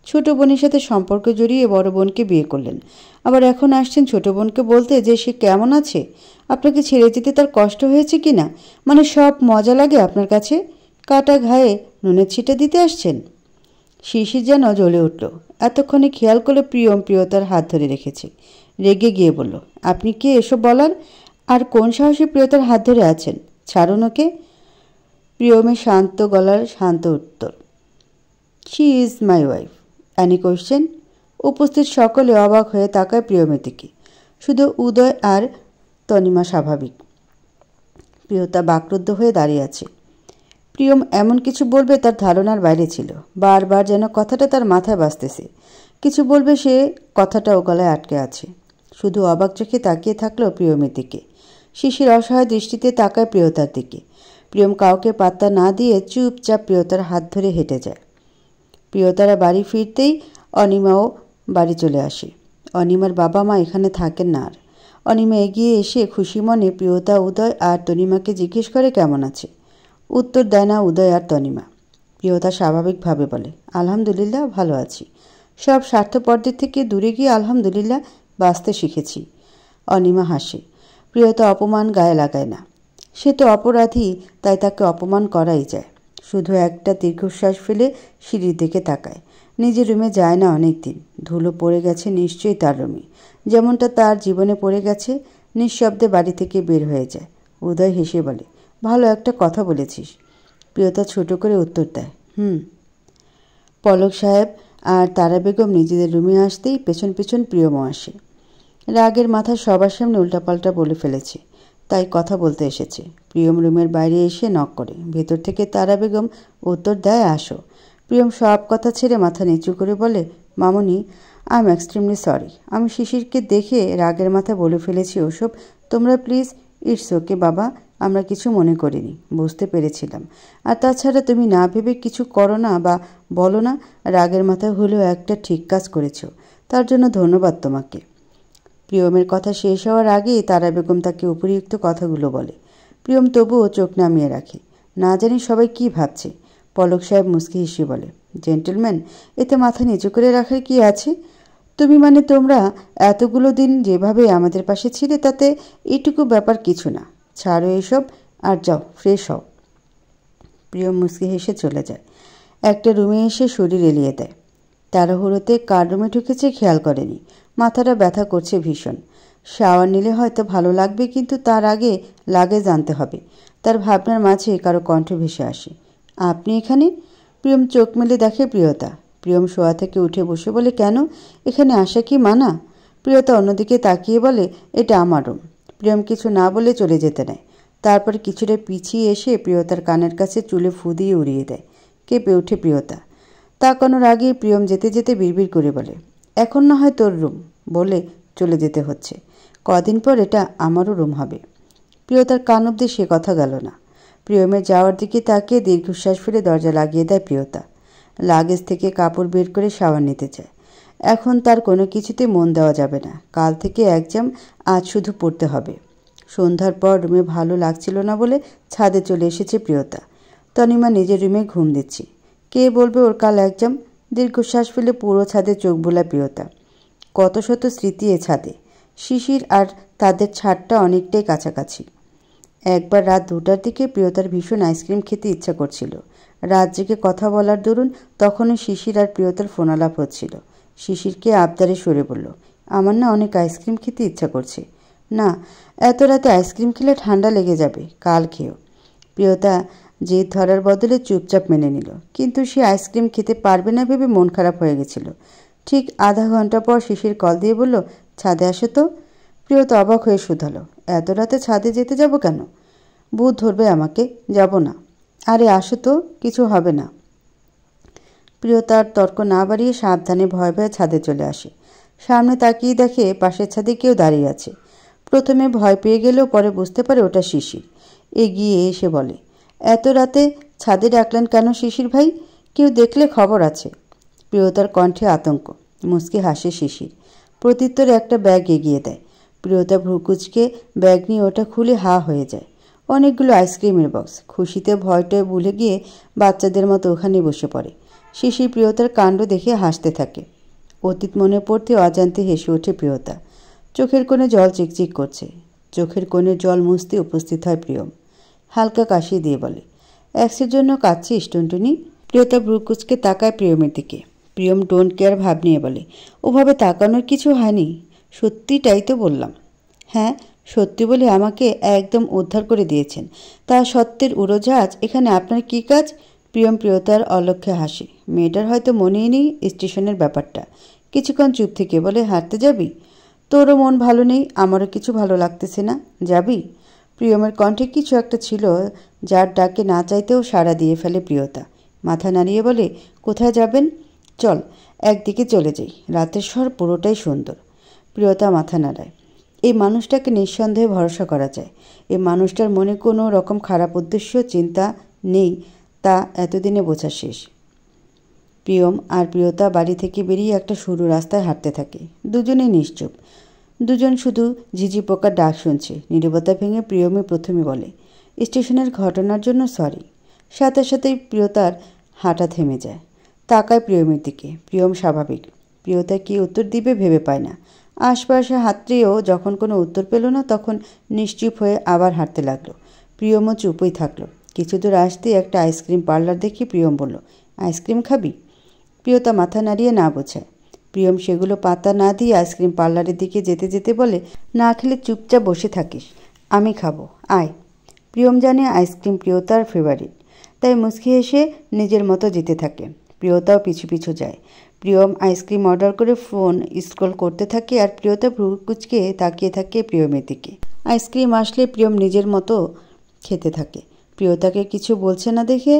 ছোট বোনের সাথে সম্পর্ক জড়িয়ে বড় বোনকে বিয়ে করলেন, আবার এখন আসছেন ছোট বোনকে বলতে যে সে কেমন আছে, আপনাকে ছেড়ে যেতে তার কষ্ট হয়েছে কি না? মানে সব মজা লাগে আপনার কাছে? কাটা ঘায়ে নুনের ছিটে দিতে আসছেন? শিশির যেন জ্বলে উঠল। এতক্ষণে খেয়াল করলে প্রিয়ম প্রিয়তার হাত ধরে রেখেছে। রেগে গিয়ে বলল, আপনি কে এসব বলার? আর কোন সাহসী প্রিয়তার হাত ধরে আছেন? ছাড়ুন ওকে। প্রিয়মের শান্ত গলার শান্ত উত্তর, she is my wife. Any question? উপস্থিত সকলে অবাক হয়ে তাকায় প্রিয়মের দিকে। শুধু উদয় আর তনিমা স্বাভাবিক। প্রিয়তা বাকরুদ্ধ হয়ে দাঁড়িয়ে আছে। প্রিয়ম এমন কিছু বলবে তার ধারণার বাইরে ছিল। বারবার যেন কথাটা তার মাথায় বাজতেছে। কিছু বলবে সে কথাটা ও গলায় আটকে আছে। শুধু অবাক চোখে তাকিয়ে থাকলো প্রিয়মের দিকে। শিশির অসহায় দৃষ্টিতে তাকায় প্রিয়তার দিকে। প্রিয়ম কাউকে পাত্তা না দিয়ে চুপচাপ প্রিয়তার হাত ধরে হেঁটে যায়। প্রিয়তারা বাড়ি ফিরতেই অনিমাও বাড়ি চলে আসে। অনিমার বাবা মা এখানে থাকেন না আর। অনিমা এগিয়ে এসে খুশি মনে প্রিয়তা, উদয় আর তনিমাকে জিজ্ঞেস করে কেমন আছে। উত্তর দেয় না উদয় আর তনিমা। প্রিয়তা স্বাভাবিকভাবে বলে, আলহামদুলিল্লাহ ভালো আছি। সব স্বার্থপরদের থেকে দূরে গিয়ে আলহামদুলিল্লাহ বাঁচতে শিখেছি। অনিমা হাসে। প্রিয়তা অপমান গায়ে লাগায় না। সে তো অপরাধী, তাই তাকে অপমান করাই যায়। শুধু একটা দীর্ঘশ্বাস ফেলে সিঁড়ির দিকে তাকায়। নিজের রুমে যায় না অনেক দিন। ধুলো পড়ে গেছে নিশ্চয়ই তার রুমে, যেমনটা তার জীবনে পড়ে গেছে। নিঃশব্দে বাড়ি থেকে বের হয়ে যায়। উদয় হেসে বলে, ভালো একটা কথা বলেছিস। প্রিয়তা ছোট করে উত্তর দেয়, পলক সাহেব আর তারা বেগম নিজেদের রুমে আসতেই পেছন পেছন প্রিয়মও আসে। রাগের মাথা সবার সামনে উল্টাপাল্টা বলে ফেলেছে, তাই কথা বলতে এসেছে। প্রিয়ম রুমের বাইরে এসে নক করে। ভেতর থেকে তারা বেগম উত্তর দেয়, আসো। প্রিয়ম সব কথা ছেড়ে মাথা নিচু করে বলে, মামনি, আই এম এক্সট্রিমলি সরি। আমি শিশিরকে দেখে রাগের মাথা বলে ফেলেছি ওসব। তোমরা প্লিজ, ইটস ওকে বাবা, আমরা কিছু মনে করিনি, বুঝতে পেরেছিলাম। আর তাছাড়া তুমি না ভেবে কিছু করো না বা বলো না, রাগের মাথায় হলেও একটা ঠিক কাজ করেছো, তার জন্য ধন্যবাদ তোমাকে। প্রিয়মের কথা শেষ হওয়ার আগেই তারা বেগম তাকে উপরিউক্ত কথাগুলো বলে। প্রিয়ম তবুও চোখ নামিয়ে রাখে। না জানি সবাই কি ভাবছে। পলক সাহেব মুচকি হেসে বলে, জেন্টলম্যান, এতে মাথা নিচু করে রাখার কি আছে? তুমি মানে তোমরা এতগুলো দিন যেভাবে আমাদের পাশে ছিলে, তাতে এইটুকু ব্যাপার কিছু না। ছাড়ো এসব আর যাও ফ্রেশ হও। প্রিয়ম মুচকি হেসে চলে যায়। একটা রুমে এসে শরীর এলিয়ে দেয়। তাড়াহুড়োতে কার রুমে ঢুকেছে খেয়াল করেনি। মাথাটা ব্যথা করছে ভীষণ। শাওয়ার নিলে হয়তো ভালো লাগবে, কিন্তু তার আগে লাগেজ আনতে হবে। তার ভাবনার মাঝে কারো কণ্ঠ ভেসে আসে, আপনি এখানে? প্রিয়ম চোখ মেলে দেখে প্রিয়তা। প্রিয়ম শোয়া থেকে উঠে বসে বলে, কেন, এখানে আসা কি মানা? প্রিয়তা অন্যদিকে তাকিয়ে বলে, এটা আমার রুম। প্রিয়ম কিছু না বলে চলে যেতে নেয়। তারপর কিছুটা পিছিয়ে এসে প্রিয়তার কানের কাছে চুলে ফু দিয়ে উড়িয়ে দেয়। কেঁপে ওঠে প্রিয়তা। তাকানোর আগে প্রিয়ম যেতে যেতে বিড়বিড় করে বলে, এখন না হয় তোর রুম, বলে চলে যেতে হচ্ছে। কদিন পর এটা আমারও রুম হবে। প্রিয়তার কান অব্দি সে কথা গেল না। প্রিয়মের যাওয়ার দিকে তাকিয়ে দীর্ঘশ্বাস ফেলে দরজা লাগিয়ে দেয় প্রিয়তা। লাগেজ থেকে কাপড় বের করে শাওয়ার নিতে চায়। এখন তার কোনো কিছুতে মন দেওয়া যাবে না। কাল থেকে এক্সাম, আজ শুধু পড়তে হবে। সন্ধ্যার পর রুমে ভালো লাগছিল না বলে ছাদে চলে এসেছে প্রিয়তা। তনিমা নিজের রুমে ঘুম দিচ্ছে। কে বলবে ওর কাল এক্সাম? দীর্ঘশ্বাস ফেলে পুরো ছাদে চোখ বোলায় প্রিয়তা। কত শত স্মৃতি এ ছাদে। শিশির আর তাদের ছাদটা অনেকটাই কাছাকাছি। একবার রাত 2টার দিকে প্রিয়তার ভীষণ আইসক্রিম খেতে ইচ্ছা করছিল। রাত জেগে কথা বলার দরুন তখনই শিশির আর প্রিয়তার ফোনালাপ হচ্ছিল। শিশিরকে আবদারে সরে বলল, আমার না অনেক আইসক্রিম খেতে ইচ্ছা করছে। না, এত রাতে আইসক্রিম খেলে ঠান্ডা লেগে যাবে, কাল খেও। প্রিয়তা জেদ ধরার বদলে চুপচাপ মেনে নিল, কিন্তু সে আইসক্রিম খেতে পারবে না ভেবে মন খারাপ হয়ে গেছিল। ঠিক আধা ঘন্টা পর শিশির কল দিয়ে বলল, ছাদে আসো তো। প্রিয়তা অবাক হয়ে শুধালো, এত রাতে ছাদে যেতে যাব কেন? ভূত ধরবে আমাকে, যাব না। আরে আসো তো, কিছু হবে না। প্রিয়তার তর্ক না বাড়িয়ে সাবধানে ভয়ে ভয়ে ছাদে চলে আসে। সামনে তাকিয়ে দেখে পাশের ছাদে কেউ দাঁড়িয়ে আছে। প্রথমে ভয় পেয়ে গেলেও পরে বুঝতে পারে ওটা শিশির। এগিয়ে এসে বলে, এত রাতে ছাদে ডাকলেন কেন শিশির ভাই? কেউ দেখলে খবর আছে। প্রিয়তার কণ্ঠে আতঙ্ক। মুচকি হাসে শিশির। প্রত্যুত্তরে একটা ব্যাগ এগিয়ে দেয়। প্রিয়তা ভ্রুকুচকে ব্যাগ নিয়ে ওটা খুলে হা হয়ে যায়। অনেকগুলো আইসক্রিমের বক্স। খুশিতে ভয়টয় ভুলে গিয়ে বাচ্চাদের মতো ওখানে বসে পড়ে। শিশির প্রিয়তার কাণ্ড দেখে হাসতে থাকে। অতীত মনে পড়তে অজান্তে হেসে ওঠে প্রিয়তা। চোখের কোণে জল চিকচিক করছে। চোখের কোণে জল মুছতে উপস্থিত হয় প্রিয়ম। হালকা কাশি দিয়ে বলে, এক্সের জন্য কাঁদছিস টুনটুনি? প্রিয়তা ভ্রুকুচকে তাকায় প্রিয়মের দিকে। প্রিয়ম ডোন্ট কেয়ার ভাব নিয়ে বলে, ওভাবে তাকানোর কিছু হয়নি, সত্যিটাই তো বললাম। হ্যাঁ, সত্যি বলে আমাকে একদম উদ্ধার করে দিয়েছেন, তা সত্যের উড়োজাহাজ এখানে আপনার কী কাজ? প্রিয়ম প্রিয়তার অলক্ষ্যে হাসে। মেয়েটার হয়তো মনেই নেই স্টেশনের ব্যাপারটা। কিছুক্ষণ চুপ থেকে বলে, হাঁটতে যাবি? তোরও মন ভালো নেই, আমারও কিছু ভালো লাগতেছে না, যাবি? প্রিয়মের কণ্ঠে কিছু একটা ছিল যার ডাকে না চাইতেও সাড়া দিয়ে ফেলে প্রিয়তা। মাথা নাড়িয়ে বলে, কোথায় যাবেন? চল একদিকে চলে যাই, রাতের শহর পুরোটাই সুন্দর। প্রিয়তা মাথা নাড়ায়। এই মানুষটাকে নিঃসন্দেহে ভরসা করা যায়। এই মানুষটার মনে কোনো রকম খারাপ উদ্দেশ্য চিন্তা নেই, তা এতদিনে বোঝা শেষ। প্রিয়ম আর প্রিয়তা বাড়ি থেকে বেরিয়ে একটা সরু রাস্তায় হাঁটতে থাকে। দুজনেই নিশ্চুপ। দুজন শুধু ঝিঝি পোকার ডাক শুনছে। নীরবতা ভেঙে প্রিয়মে প্রথমে বলে, স্টেশনের ঘটনার জন্য সরি। সাথে সাথেই প্রিয়তার হাঁটা থেমে যায়। তাকায় প্রিয়মের দিকে। প্রিয়ম স্বাভাবিক। প্রিয়তা কী উত্তর দিবে ভেবে পায় না। আশপাশে হাতড়েও যখন কোনো উত্তর পেল না তখন নিশ্চুপ হয়ে আবার হাঁটতে লাগলো। প্রিয়মও চুপই থাকলো। কিছু দূর আসতেই একটা আইসক্রিম পার্লার দেখে প্রিয়ম বলল, আইসক্রিম খাবি? প্রিয়তা মাথা নাড়িয়ে না বোঝায়। প্রিয়ম সেগুলো পাতা না দিয়ে আইসক্রিম পার্লারের দিকে যেতে যেতে বলে, না খেলে চুপচাপ বসে থাকিস, আমি খাবো, আয়। প্রিয়ম জানে আইসক্রিম প্রিয়তার ফেভারিট, তাই মুচকি হেসে নিজের মতো যেতে থাকে। প্রিয়তাও পিছু পিছু যায়। প্রিয়ম আইসক্রিম অর্ডার করে ফোন স্ক্রল করতে থাকে আর প্রিয়তা ভ্রু কুঁচকে তাকিয়ে থাকে প্রিয়মের দিকে। আইসক্রিম আসলে প্রিয়ম নিজের মতো খেতে থাকে। প্রিয়তাকে কিছু বলছে না দেখে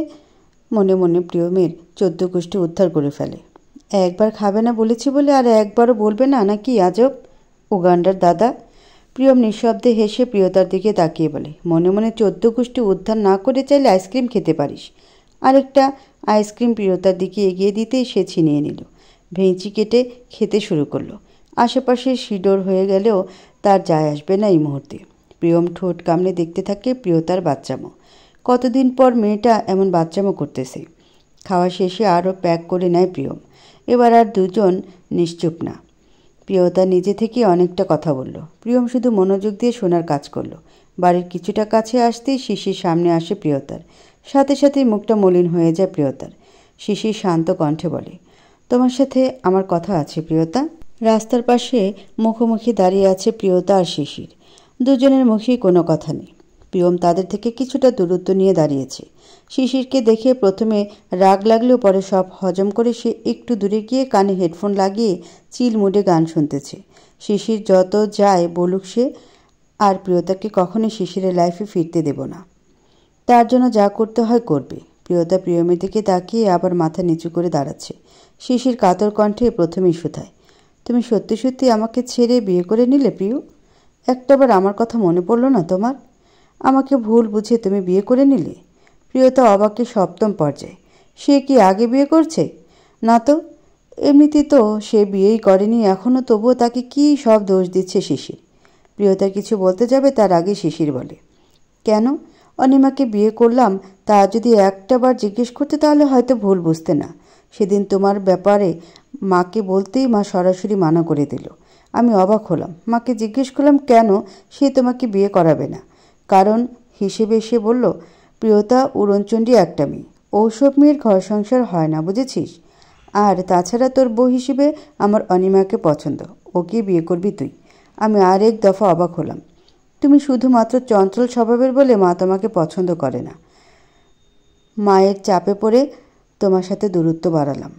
মনে মনে প্রিয়মের 14 গোষ্ঠী উদ্ধার করে ফেলে। একবার খাবে না বলেছি বলে আর একবারও বলবে না, নাকি আজব উগান্ডার দাদা? প্রিয়ম নিঃশব্দে হেসে প্রিয়তার দিকে তাকিয়ে বলে, মনে মনে 14 গোষ্ঠী উদ্ধার না করে চাইলে আইসক্রিম খেতে পারিস। আরেকটা আইসক্রিম প্রিয়তার দিকে এগিয়ে দিতেই সে ছিনিয়ে নিল। ভেঙচি কেটে খেতে শুরু করলো। আশেপাশে শিডোর হয়ে গেলেও তার যায় আসবে না এই মুহূর্তে। প্রিয়ম ঠোঁট কামড়ে দেখতে থাকে প্রিয়তার বাচ্চামো। কতদিন পর মেয়েটা এমন বাচ্চামো করতেছে। খাওয়া শেষে আরও প্যাক করে নেয় প্রিয়ম। এবার আর দুজন নিশ্চুপ না। প্রিয়তা নিজে থেকে অনেকটা কথা বলল। প্রিয়ম শুধু মনোযোগ দিয়ে শোনার কাজ করলো। বাড়ির কিছুটা কাছে আসতেই শিশির সামনে আসে প্রিয়তার। সাথে সাথেই মুখটা মলিন হয়ে যায় প্রিয়তার। শিশির শান্ত কণ্ঠে বলে, তোমার সাথে আমার কথা আছে প্রিয়তা। রাস্তার পাশে মুখোমুখি দাঁড়িয়ে আছে প্রিয়তা আর শিশির। দুজনের মুখেই কোনো কথা নেই। প্রিয়ম তাদের থেকে কিছুটা দূরত্ব নিয়ে দাঁড়িয়েছে। শিশিরকে দেখে প্রথমে রাগ লাগলেও পরে সব হজম করে সে একটু দূরে গিয়ে কানে হেডফোন লাগিয়ে চিল মুডে গান শুনতেছে। শিশির যত যায় বলুক, সে আর প্রিয়তাকে কখনোই শিশিরের লাইফে ফিরতে দেব না। তার জন্য যা করতে হয় করবে। প্রিয়তা প্রিয়মের দিকে তাকিয়ে আবার মাথা নিচু করে দাঁড়াচ্ছে। শিশির কাতর কণ্ঠে প্রথমেই শুধায়, তুমি সত্যি সত্যি আমাকে ছেড়ে বিয়ে করে নিলে প্রিয়? একটাবার আমার কথা মনে পড়ল না তোমার? আমাকে ভুল বুঝে তুমি বিয়ে করে নিলে? প্রিয়তা অবাকে সপ্তম পর্যায়ে। সে কি আগে বিয়ে করছে? না তো, এমনিতে তো সে বিয়েই করেনি এখনও, তবুও তাকে কী সব দোষ দিচ্ছে শিশির। প্রিয়তা কিছু বলতে যাবে তার আগে শিশির বলে, কেন অনিমাকে বিয়ে করলাম তা যদি একটাবার জিজ্ঞেস করতে তাহলে হয়তো ভুল বুঝতে না। সেদিন তোমার ব্যাপারে মাকে বলতেই মা সরাসরি মানা করে দিল। আমি অবাক হলাম। মাকে জিজ্ঞেস করলাম কেন সে তোমাকে বিয়ে করাবে না। কারণ হিসেবে সে বলল, প্রিয়তা উড়নচণ্ডী একটা মেয়ে, ওসব মেয়ের ঘর সংসার হয় না, বুঝেছিস? আর তাছাড়া তোর বউ হিসেবে আমার অনিমাকে পছন্দ, ওকে বিয়ে করবি তুই। আমি আরেক দফা অবাক হলাম। তুমি শুধুমাত্র চঞ্চল স্বভাবের বলে মা তোমাকে পছন্দ করে না। মায়ের চাপে পড়ে তোমার সাথে দূরত্ব বাড়ালাম।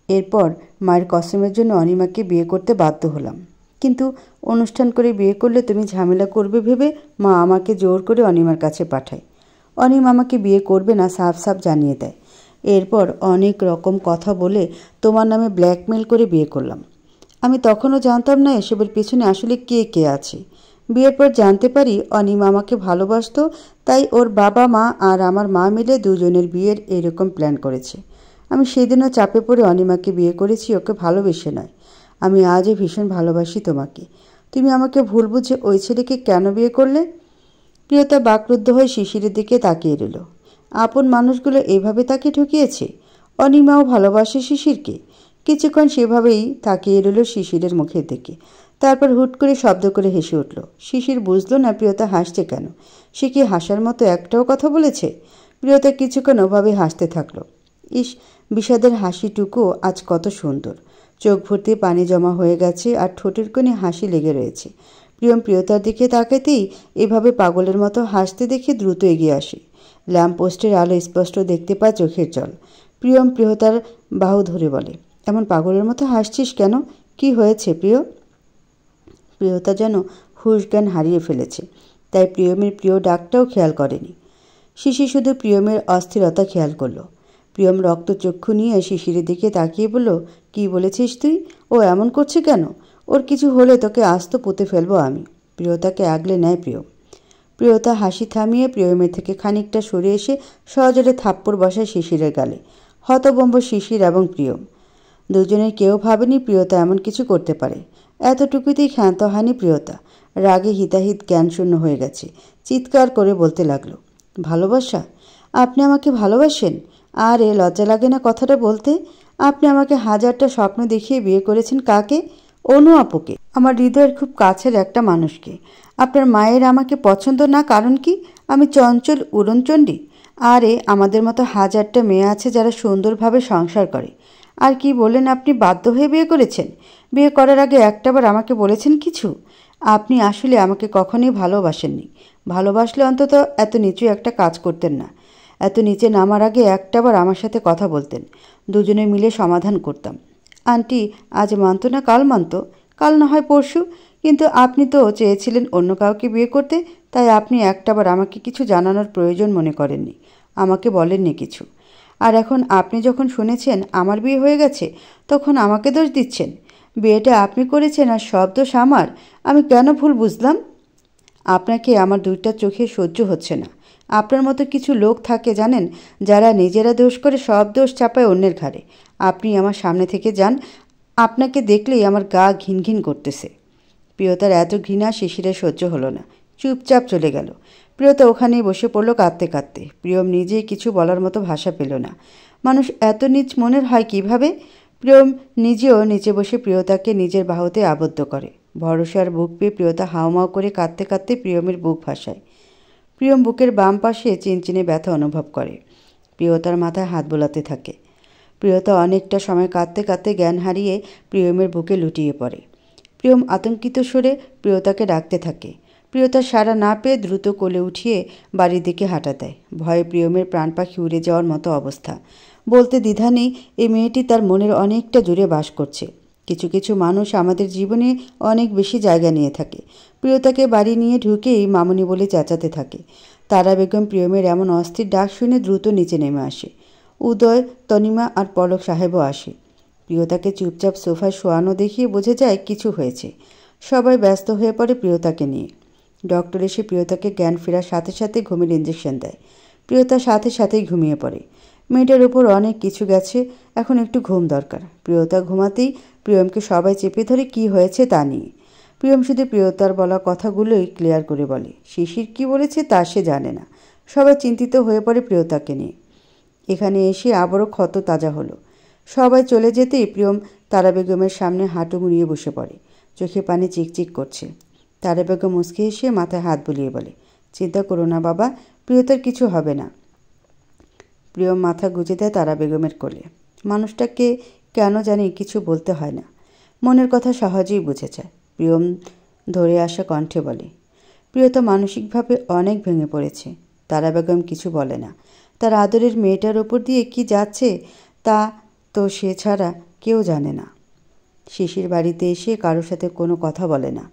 এরপর মায়ের কসমের জন্য অনিমাকে বিয়ে করতে বাধ্য হলাম। কিন্তু অনুষ্ঠান করে বিয়ে করলে তুমি ঝামেলা করবে ভেবে মা আমাকে জোর করে অনিমার কাছে পাঠায়। অনিম আমাকে বিয়ে করবে না সাফ সাফ জানিয়ে দেয়। এরপর অনেক রকম কথা বলে তোমার নামে ব্ল্যাকমেল করে বিয়ে করলাম। আমি তখনও জানতাম না এসবের পেছনে আসলে কে কে আছে। বিয়ের পর জানতে পারি অনিম আমাকে ভালোবাসতো, তাই ওর বাবা মা আর আমার মা মিলে দুজনের বিয়ের এরকম প্ল্যান করেছে। আমি সেদিনও চাপে পড়ে অনিমাকে বিয়ে করেছি, ওকে ভালোবেসে নয়। আমি আজও ভীষণ ভালোবাসি তোমাকে। তুমি আমাকে ভুল বুঝে ওই ছেলেকে কেন বিয়ে করলে? প্রিয়তা বাকরুদ্ধ হয়ে শিশিরের দিকে তাকিয়ে রইল। আপন মানুষগুলো এভাবে তাকে ঠকিয়েছে। অনিমাও ভালোবাসে শিশিরকে। কিছুক্ষণ সেভাবেই তাকিয়ে রইল শিশিরের মুখের দিকে। তারপর হুট করে শব্দ করে হেসে উঠল। শিশির বুঝল না প্রিয়তা হাসছে কেন। সে কি হাসার মতো একটাও কথা বলেছে? প্রিয়তা কিছুক্ষণ ওভাবে হাসতে থাকলো। ইস, বিষাদের হাসিটুকু আজ কত সুন্দর। চোখ ভর্তি পানি জমা হয়ে গেছে আর ঠোঁটের কোণে হাসি লেগে রয়েছে। প্রিয়ম প্রিয়তার দিকে তাকাতেই এভাবে পাগলের মতো হাসতে দেখে দ্রুত এগিয়ে আসে। ল্যাম্পপোস্টের আলো স্পষ্ট দেখতে পায় চোখের জল। প্রিয়ম প্রিয়তার বাহু ধরে বলে, এমন পাগলের মতো হাসছিস কেন? কি হয়েছে প্রিয়? প্রিয়তা যেন হুঁশ জ্ঞান হারিয়ে ফেলেছে, তাই প্রিয়মের প্রিয় ডাকটাও খেয়াল করেনি। শিশির শুধু প্রিয়মের অস্থিরতা খেয়াল করল। প্রিয়ম রক্তচক্ষু নিয়ে শিশিরের দিকে তাকিয়ে বলল, কি বলেছিস তুই? ও এমন করছে কেন? ওর কিছু হলে তোকে আস্ত পুঁতে ফেলবো আমি। প্রিয়তাকে আগলে নেয় প্রিয়ম। প্রিয়তা হাসি থামিয়ে প্রিয়মের থেকে খানিকটা সরে এসে সহজরে থাপ্পড় বসায় শিশিরের গালে। হতবম্ব শিশির এবং প্রিয়ম। দুজনের কেউ ভাবেনি প্রিয়তা এমন কিছু করতে পারে। এতটুকুতেই ক্ষান্ত হয়নি প্রিয়তা। রাগে হিতাহিত জ্ঞানশূন্য হয়ে গেছে। চিৎকার করে বলতে লাগলো, ভালোবাসা? আপনি আমাকে ভালোবাসেন? আরে লজ্জা লাগে না কথাটা বলতে? আপনি আমাকে হাজারটা স্বপ্ন দেখিয়ে বিয়ে করেছেন কাকে? অনু আপুকে, আমার হৃদয়ের খুব কাছের একটা মানুষকে। আপনার মায়ের আমাকে পছন্দ না, কারণ কি? আমি চঞ্চল উড়নচণ্ডী? আরে আমাদের মতো হাজারটা মেয়ে আছে যারা সুন্দরভাবে সংসার করে। আর কি বলেন আপনি বাধ্য হয়ে বিয়ে করেছেন? বিয়ে করার আগে একটাবার আমাকে বলেছেন কিছু? আপনি আসলে আমাকে কখনোই ভালোবাসেননি। ভালোবাসলে অন্তত এত নিচু একটা কাজ করতেন না। এত নিচে নামার আগে একটাবার আমার সাথে কথা বলতেন। দুজনে মিলে সমাধান করতাম। আন্টি আজ মানত না কাল মানত, কাল না হয় পরশু, কিন্তু আপনি তো চেয়েছিলেন অন্য কাউকে বিয়ে করতে, তাই আপনি একটাবার আমাকে কিছু জানানোর প্রয়োজন মনে করেননি। আমাকে বলেননি কিছু। আর এখন আপনি যখন শুনেছেন আমার বিয়ে হয়ে গেছে, তখন আমাকে দোষ দিচ্ছেন। বিয়েটা আপনি করেছেন আর সব দোষ আমার। আমি কেন ভুল বুঝলাম? আপনাকে আমার দুইটা চোখে সহ্য হচ্ছে না। আপনার মতো কিছু লোক থাকে জানেন, যারা নিজেরা দোষ করে সব দোষ চাপায় অন্যের ঘাড়ে। আপনি আমার সামনে থেকে যান। আপনাকে দেখলেই আমার গা ঘিন ঘিন করতেছে। প্রিয়তার এত ঘৃণা শিশিরের সহ্য হলো না। চুপচাপ চলে গেল। প্রিয়তা ওখানেই বসে পড়ল কাঁদতে কাঁদতে। প্রিয়ম নিজেই কিছু বলার মতো ভাষা পেল না। মানুষ এত নীচ মনের হয় কিভাবে? প্রিয়ম নিজেও নিচে বসে প্রিয়তাকে নিজের বাহুতে আবদ্ধ করে। ভরসার বুক পেয়ে প্রিয়তা হাউমাউ করে কাঁদতে কাঁদতে প্রিয়মের বুক ভাসায়। প্রিয়ম বুকের বাম পাশে চিনচিনে ব্যথা অনুভব করে। প্রিয়তার মাথায় হাত বোলাতে থাকে। প্রিয়তা অনেকটা সময় কাঁদতে কাঁদতে জ্ঞান হারিয়ে প্রিয়মের বুকে লুটিয়ে পড়ে। প্রিয়ম আতঙ্কিত স্বরে প্রিয়তাকে ডাকতে থাকে। প্রিয়তা সাড়া না পেয়ে দ্রুত কোলে উঠিয়ে বাড়ির দিকে হাঁটা দেয়। ভয়ে প্রিয়মের প্রাণ পাখি উড়ে যাওয়ার মতো অবস্থা। বলতে দ্বিধা নেই, এই মেয়েটি তার মনের অনেকটা জুড়ে বাস করছে। কিছু কিছু মানুষ আমাদের জীবনে অনেক বেশি জায়গা নিয়ে থাকে। প্রিয়তাকে বাড়ি নিয়ে ঢুকেই মামুনি বলে চেঁচাতে থাকে। তারা বেগম প্রিয়মের এমন অস্থির ডাক শুনে দ্রুত নিচে নেমে আসে। উদয়, তনিমা আর পলক সাহেবও আসে। প্রিয়তাকে চুপচাপ সোফায় শোয়ানো দেখিয়ে বোঝা যায় কিছু হয়েছে। সবাই ব্যস্ত হয়ে পড়ে প্রিয়তাকে নিয়ে। ডক্টর এসে প্রিয়তাকে জ্ঞান ফেরার সাথে সাথে ঘুমের ইঞ্জেকশন দেয়। প্রিয়তার সাথে সাথেই ঘুমিয়ে পড়ে। মেয়েটার উপর অনেক কিছু গেছে, এখন একটু ঘুম দরকার। প্রিয়তা ঘুমাতেই প্রিয়মকে সবাই চেপে ধরে কি হয়েছে তা নিয়ে। প্রিয়ম শুধু প্রিয়তার বলা কথাগুলোই ক্লিয়ার করে বলে। শিশির কি বলেছে তা সে জানে না। সবাই চিন্তিত হয়ে পড়ে প্রিয়তাকে নিয়ে। এখানে এসে আবারও ক্ষত তাজা হলো। সবাই চলে যেতেই প্রিয়ম তারা বেগমের সামনে হাঁটু মুড়িয়ে বসে পড়ে। চোখে পানি চিকচিক করছে। তারা বেগম মুচকি হেসে মাথায় হাত বুলিয়ে বলে, চিন্তা করো না বাবা, প্রিয়তার কিছু হবে না। প্রিয়ম মাথা গুঁজে দেয় তারা বেগমের কোলে। মানুষটাকে কেন জানি কিছু বলতে হয় না, মনের কথা সহজেই বুঝে যায়। প্রিয়ম ধরে আসা কণ্ঠে বলে, প্রিয়তা মানসিকভাবে অনেক ভেঙে পড়েছে। তারা বেগম কিছু বলে না। তার আদরের মেয়েটার ওপর দিয়ে কি যাচ্ছে তা তো সে ছাড়া কেউ জানে না। শিশির বাড়িতে এসে কারোর সাথে কোনো কথা বলে না।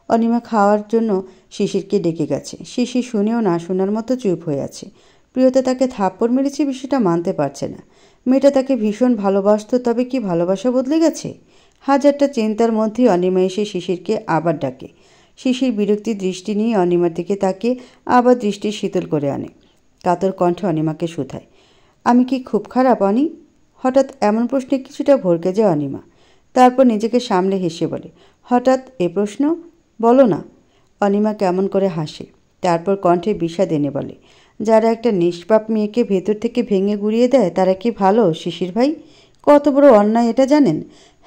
অনিমা খাওয়ার জন্য শিশিরকে ডেকে গেছে। শিশির শুনেও না শোনার মতো চুপ হয়ে আছে। প্রিয়তা তাকে থাপ্পড় মেরেছে বিষয়টা মানতে পারছে না। মেয়েটা তাকে ভীষণ ভালোবাসত, তবে কি ভালোবাসা বদলে গেছে? হাজারটা চিন্তার মধ্যে অনিমা এসে শিশিরকে আবার ডাকে। শিশির বিরক্তির দৃষ্টি নিয়ে অনিমার দিকে তাকে আবার দৃষ্টি শীতল করে আনে। কাতর কণ্ঠে অনিমাকে শুধায়, আমি কি খুব খারাপ অনি? হঠাৎ এমন প্রশ্নে কিছুটা ভরকে যায় অনিমা। তারপর নিজেকে সামলে হেসে বলে, হঠাৎ এ প্রশ্ন? বলো না। অনিমা কেমন করে হাসে, তারপর কণ্ঠে বিষাদ এনে বলে, যারা একটা নিষ্পাপ মেয়েকে ভেতর থেকে ভেঙে গুড়িয়ে দেয় তারা কি ভালো শিশির ভাই? কত বড় অন্যায় এটা জানেন?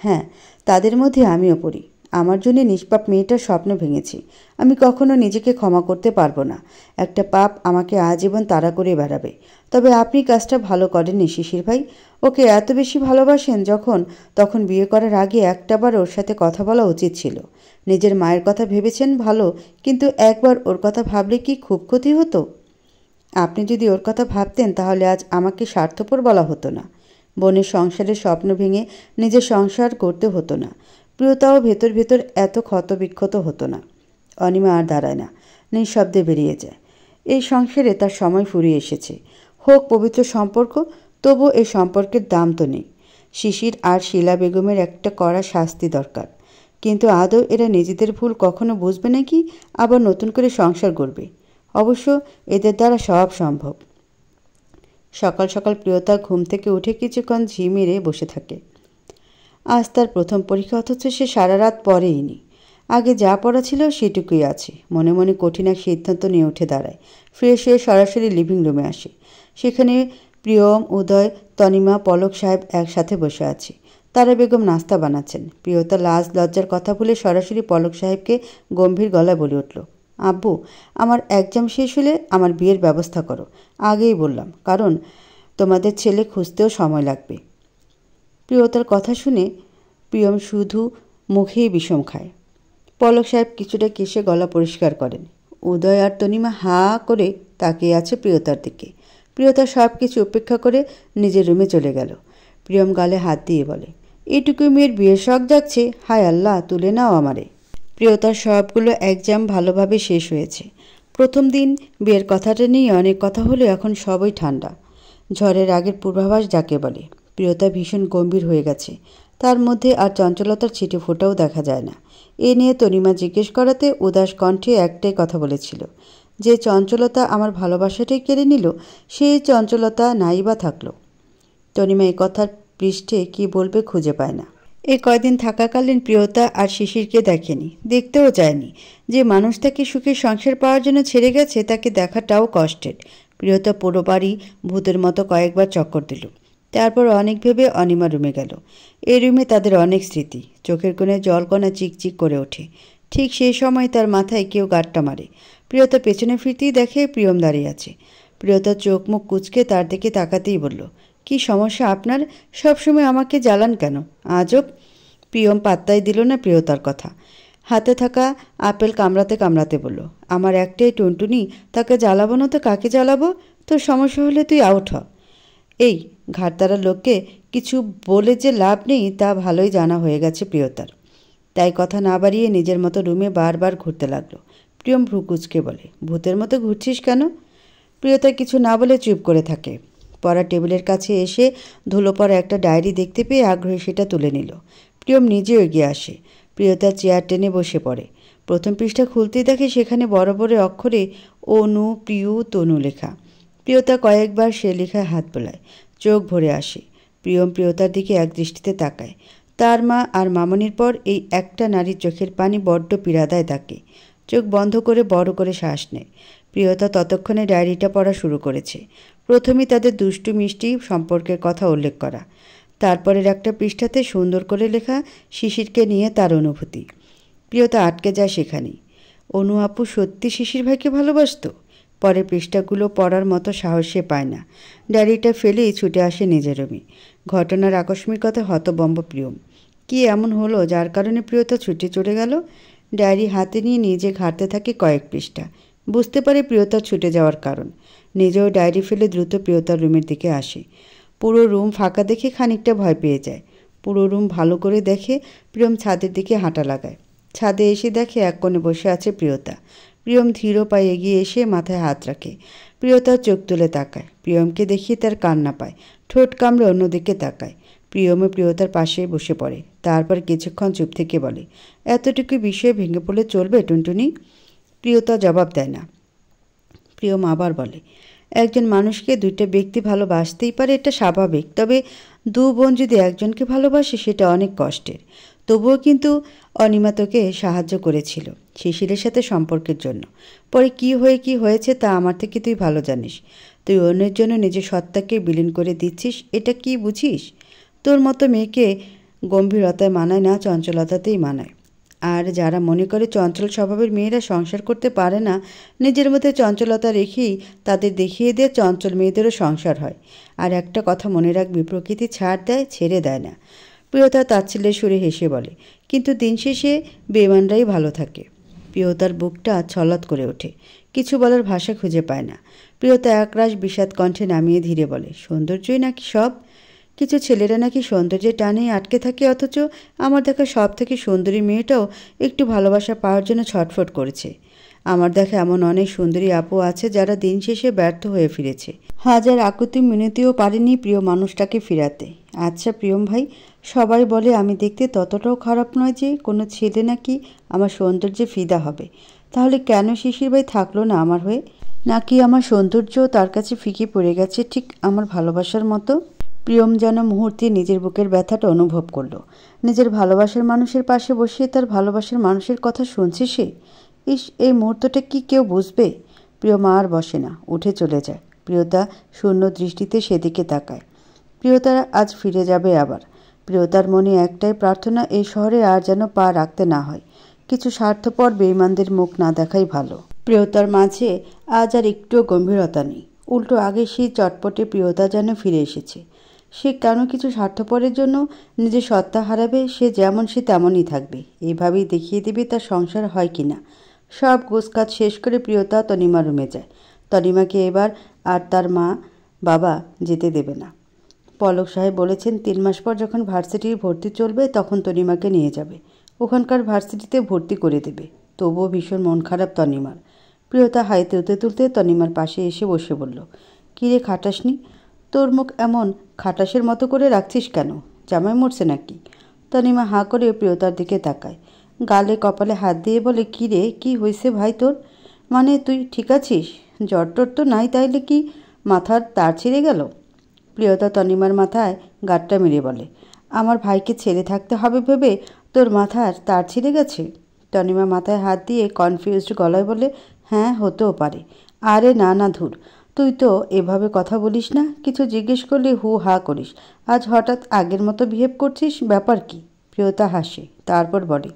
হ্যাঁ, তাদের মধ্যে আমিও পড়ি। আমার জন্য নিষ্পাপ মেয়েটার স্বপ্ন ভেঙেছি। আমি কখনো নিজেকে ক্ষমা করতে পারবো না। একটা পাপ আমাকে আজীবন তাড়া করে বেড়াবে। তবে আপনি কাজটা ভালো করেননি শিশির ভাই। ওকে এত বেশি ভালোবাসেন তখন বিয়ে করার আগে একটাবার ওর সাথে কথা বলা উচিত ছিল। নিজের মায়ের কথা ভেবেছেন ভালো, কিন্তু একবার ওর কথা ভাবলে কি খুব ক্ষতি হতো? আপনি যদি ওর কথা ভাবতেন তাহলে আজ আমাকে স্বার্থপর বলা হতো না। বোনের সংসারের স্বপ্ন ভেঙে নিজের সংসার করতে হতো না। প্রিয়তাও ভেতর ভেতর এত ক্ষতবিক্ষত হতো না। অনিমা আর দাঁড়ায় না, নিঃশব্দে বেরিয়ে যায়। এই সংসারে তার সময় ফুরিয়ে এসেছে। হোক পবিত্র সম্পর্ক, তবু এই সম্পর্কের দাম তো নেই। শিশির আর শিলা বেগমের একটা কড়া শাস্তি দরকার। কিন্তু আদৌ এরা নিজেদের ভুল কখনো বুঝবে নাকি আবার নতুন করে সংসার গড়বে? অবশ্য এদের দ্বারা সব সম্ভব। সকাল সকাল প্রিয়তা ঘুম থেকে উঠে কিছুক্ষণ ঝি মেরে বসে থাকে। আজ তার প্রথম পরীক্ষা, অথচ সে সারা রাত পড়েইনি। আগে যা পড়া ছিল সেটুকুই আছে। মনে মনে কঠিন এক সিদ্ধান্ত নিয়ে উঠে দাঁড়ায়। ফ্রেশ হয়ে সরাসরি লিভিং রুমে আসে। সেখানে প্রিয়ম, উদয়, তনিমা, পলক সাহেব একসাথে বসে আছে। তারা বেগম নাস্তা বানাচ্ছেন। প্রিয়তা লাজ লজ্জার কথা ভুলে সরাসরি পলক সাহেবকে গম্ভীর গলায় বলে উঠল, আব্বু, আমার এক্সাম শেষ হলে আমার বিয়ের ব্যবস্থা করো। আগেই বললাম, কারণ তোমাদের ছেলে খুঁজতেও সময় লাগবে। প্রিয়তার কথা শুনে প্রিয়ম শুধু মুখেই বিষম খায়। পলক সাহেব কিছুটা কেশে গলা পরিষ্কার করেন। উদয় আর তনিমা হাঁ করে তাকিয়ে আছে প্রিয়তার দিকে। প্রিয়তা সব কিছু উপেক্ষা করে নিজের রুমে চলে গেল। প্রিয়ম গালে হাত দিয়ে বলে, এইটুকু মেয়ের বিয়ের শখ যাচ্ছে, হায় আল্লাহ, তুলে নাও আমারে। প্রিয়তার সবগুলো এক্সাম ভালোভাবে শেষ হয়েছে। প্রথম দিন বিয়ের কথাটা নিয়ে অনেক কথা হলে এখন সবই ঠান্ডা। ঝড়ের আগের পূর্বাভাস যাকে বলে। প্রিয়তা ভীষণ গম্ভীর হয়ে গেছে। তার মধ্যে আর চঞ্চলতার ছিটে ফোঁটাও দেখা যায় না। এ নিয়ে তনিমা জিজ্ঞেস করাতে উদাস কণ্ঠে একটাই কথা বলেছিল, যে চঞ্চলতা আমার ভালোবাসাটাই কেড়ে নিল, সেই চঞ্চলতা নাই বা থাকলো। তনিমা এই কথার পৃষ্ঠে কি বলবে খুঁজে পায় না। এই কয়দিন থাকাকালীন প্রিয়তা আর শিশিরকে দেখেনি, দেখতেও চায়নি। যে মানুষ তাকে সুখের সংসার পাওয়ার জন্য ছেড়ে গেছে তাকে দেখাটাও কষ্টের। প্রিয়তা পুরো বাড়ি ভূতের মতো কয়েকবার চক্কর দিল। তারপর অনেক ভেবে অনিমা রুমে গেল। এই রুমে তাদের অনেক স্মৃতি। চোখের কোণে জলকণা চিকচিক করে ওঠে। ঠিক সেই সময় তার মাথায় কেউ গাঁটটা মারে। প্রিয়তা পেছনে ফিরতেই দেখে প্রিয়ম দাঁড়িয়ে আছে। প্রিয়তা চোখ মুখ কুঁচকে তার দিকে তাকাতেই বলল, কি সমস্যা আপনার? সবসময় আমাকে জ্বালান কেন? আজব। প্রিয়ম পাত্তাই দিল না প্রিয়তার কথা। হাতে থাকা আপেল কামড়াতে কামড়াতে বলল, আমার একটাই টুনটুনি, তাকে জ্বালাবো না তো কাকে জ্বালাবো? তোর সমস্যা হলে তুই আউট হ। এই ঘাড়তারা লোককে কিছু বলে যে লাভ নেই তা ভালোই জানা হয়ে গেছে প্রিয়তার। তাই কথা না বাড়িয়ে নিজের মতো রুমে বারবার ঘুরতে লাগলো। প্রিয়ম ভ্রু কুঁচকে বলে, ভূতের মতো ঘুরছিস কেন? প্রিয়তা কিছু না বলে চুপ করে থাকে। পড়া টেবিলের কাছে এসে ধুলো পড়া একটা ডায়েরি দেখতে পেয়ে আগ্রহে সেটা তুলে নিল। প্রিয়ম নিজেও এগিয়ে আসে। প্রিয়তা চেয়ার টেনে বসে পড়ে। প্রথম পৃষ্ঠা খুলতেই দেখে সেখানে বড় বড় অক্ষরে অনু, প্রিয়, তনু লেখা। প্রিয়তা কয়েকবার সে লেখায় হাত বোলায়। চোখ ভরে আসে। প্রিয়ম প্রিয়তার দিকে এক দৃষ্টিতে তাকায়। তার মা আর মামনির পর এই একটা নারীর চোখের পানি বড্ড পীড়া দেয় তাকে। চোখ বন্ধ করে বড় করে শ্বাস নেয়। প্রিয়তা ততক্ষণে ডায়েরিটা পড়া শুরু করেছে। প্রথমেই তাদের দুষ্টু মিষ্টি সম্পর্কের কথা উল্লেখ করা। তারপরের একটা পৃষ্ঠাতে সুন্দর করে লেখা শিশিরকে নিয়ে তার অনুভূতি। প্রিয়তা আটকে যায় সেখানেই। অনু আপু সত্যি শিশির ভাইকে ভালোবাসত? পরের পৃষ্ঠাগুলো পড়ার মতো সাহস সে পায় না। ডায়েরিটা ফেলেই ছুটে আসে নিজের রুমে। ঘটনার আকস্মিকতা হতবম্ব প্রিয়ম। কি এমন হলো যার কারণে প্রিয়তা ছুটে চলে গেল? ডায়েরি হাতে নিয়ে নিজে ঘাঁটতে থাকে কয়েক পৃষ্ঠা। বুঝতে পারে প্রিয়তার ছুটে যাওয়ার কারণ। নিজেও ডায়েরি ফেলে দ্রুত প্রিয়তার রুমের দিকে আসে। পুরো রুম ফাঁকা দেখে খানিকটা ভয় পেয়ে যায়। পুরো রুম ভালো করে দেখে প্রিয়ম ছাদের দিকে হাঁটা লাগায়। ছাদে এসে দেখে এক কোণে বসে আছে প্রিয়তা। প্রিয়ম ধীর পায়ে এগিয়ে এসে মাথায় হাত রাখে। প্রিয়তার চোখ তুলে তাকায়। প্রিয়মকে দেখিয়ে তার কান্না পায়। ঠোঁট কামড়ে অন্যদিকে তাকায়। প্রিয়মও প্রিয়তার পাশে বসে পড়ে। তারপর কিছুক্ষণ চুপ থেকে বলে, এতটুকু বিষয়ে ভেঙে পড়লে চলবে টুনটুনি? প্রিয়তা জবাব দেয় না। প্রিয়ম আবার বলে, একজন মানুষকে দুইটা ব্যক্তি ভালোবাসতেই পারে, এটা স্বাভাবিক। তবে দু বোন যদি একজনকে ভালোবাসে সেটা অনেক কষ্টের। তবুও কিন্তু অনিমা তোকে সাহায্য করেছিল শিশিরের সাথে সম্পর্কের জন্য। পরে কি হয়েছে তা আমার থেকে তুই ভালো জানিস। তুই অন্যের জন্য নিজের সত্তাকে বিলীন করে দিচ্ছিস, এটা কি বুঝিস? তোর মতো মেয়েকে গম্ভীরতায় মানায় না, চঞ্চলতাতেই মানায়। আর যারা মনে করে চঞ্চল স্বভাবের মেয়েরা সংসার করতে পারে না, নিজের মধ্যে চঞ্চলতা রেখেই তাদের দেখিয়ে দিয়ে চঞ্চল মেয়েদেরও সংসার হয়। আর একটা কথা মনে রাখবি, প্রকৃতি ছাড় দেয়, ছেড়ে দেয় না। প্রিয়তা তাচ্ছিল্যের সুরে হেসে বলে, কিন্তু দিন শেষে বেঈমানরাই ভালো থাকে। প্রিয়তার বুকটা ছলৎ করে ওঠে। কিছু বলার ভাষা খুঁজে পায় না। প্রিয়তা একরাশ বিষাদ কণ্ঠে নামিয়ে ধীরে বলে, সৌন্দর্যই নাকি সব? কিছু ছেলেরা নাকি সৌন্দর্যের টানেই আটকে থাকে, অথচ আমার দেখা সব থেকে সুন্দরী মেয়েটাও একটু ভালোবাসা পাওয়ার জন্য ছটফট করেছে। আমার দেখা এমন অনেক সুন্দরী আপু আছে যারা দিন শেষে ব্যর্থ হয়ে ফিরেছে। হাজার আকুতি মিনতিও পারেনি প্রিয় মানুষটাকে ফিরাতে। আচ্ছা প্রিয়ম ভাই, সবাই বলে আমি দেখতে ততটাও খারাপ নয় যে কোনো ছেলে নাকি আমার সৌন্দর্যে ফিদা হবে। তাহলে কেন শিশির ভাই থাকলো না আমার হয়ে? নাকি আমার সৌন্দর্য তার কাছে ফিকে পড়ে গেছে ঠিক আমার ভালোবাসার মতো? প্রিয়ম যেন মুহূর্তে নিজের বুকের ব্যথাটা অনুভব করলো। নিজের ভালোবাসার মানুষের পাশে বসে তার ভালোবাসার মানুষের কথা শুনছে সে। এই মুহূর্তটা কি কেউ বুঝবে? প্রিয়ম আর বসে না, উঠে চলে যায়। প্রিয়তা শূন্য দৃষ্টিতে সেদিকে তাকায়। প্রিয়তা আজ ফিরে যাবে আবার। প্রিয়তার মনে একটাই প্রার্থনা, এই শহরে আর যেন পা রাখতে না হয়। কিছু স্বার্থপর বেঈমানদের মুখ না দেখাই ভালো। প্রিয়তার মাঝে আজ আর একটুও গম্ভীরতা নেই। উল্টো আগে সেই চটপটে প্রিয়তা যেন ফিরে এসেছে। সে কেন কিছু স্বার্থপরের জন্য নিজের সত্তা হারাবে? সে যেমন সে তেমনই থাকবে। এইভাবেই দেখিয়ে দেবে তার সংসার হয় কিনা। সব গোছকাজ শেষ করে প্রিয়তা তনিমা রুমে যায়। তনিমাকে এবার আর তার মা বাবা যেতে দেবে না। পলক সাহেব বলেছেন 3 মাস পর যখন ভার্সিটির ভর্তি চলবে তখন তনিমাকে নিয়ে যাবে। ওখানকার ভার্সিটিতে ভর্তি করে দেবে। তবুও ভীষণ মন খারাপ তনিমার। প্রিয়তা হাই তুলতে তুলতে তনিমার পাশে এসে বসে বলল, কিরে খাটাসনি? তোর মুখ এমন খাটাসের মতো করে রাখছিস কেন? জামাই মরছে নাকি? তনিমা হাঁ করে প্রিয়তার দিকে তাকায়। গালে কপালে হাত দিয়ে বলে, কিরে কি হয়েছে ভাই তোর? মানে তুই ঠিক আছিস? জ্বর টর তো নাই, তাইলে কি মাথার তার ছিঁড়ে গেল? প্রিয়তা তনিমার মাথায় গাঁটটা মেরে বলে, আমার ভাইকে ছেড়ে থাকতে হবে ভেবে তোর মাথার তার ছিঁড়ে গেছে? তনিমা মাথায় হাত দিয়ে কনফিউজড গলায় বলে, হ্যাঁ হতেও পারে। আরে না ধুর, তুই তো এভাবে কথা বলিস না। কিছু জিজ্ঞেস করলে হু হা করিস। আজ হঠাৎ আগের মতো বিহেভ করছিস, ব্যাপার কি? প্রিয়তা হাসে, তারপর বলে,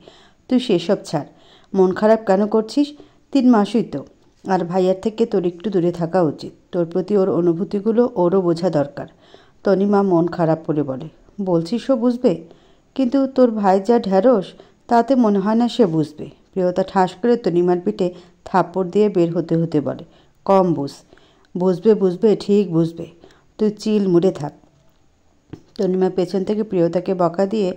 তুই সেসব ছাড়। মন খারাপ কেন করছিস? 3 মাসই তো। আর ভাইয়ার থেকে তোর একটু দূরে থাকা উচিত। তোর প্রতি ওর অনুভূতিগুলো ওরও বোঝা দরকার। তনিমা মন খারাপ করে বলে, বলছিস ও বুঝবে? কিন্তু তোর ভাই যা ঢ্যাঁড়স, তাতে মনে হয় না সে বুঝবে। প্রিয়তা ঠাস করে তনিমার পিঠে থাপ্পড় দিয়ে বের হতে হতে বলে, কম বুঝবে ঠিক বুঝবে। তুই চিল মুড়ে থাক। তনিমা পেছন থেকে প্রিয়তাকে বকা দিয়ে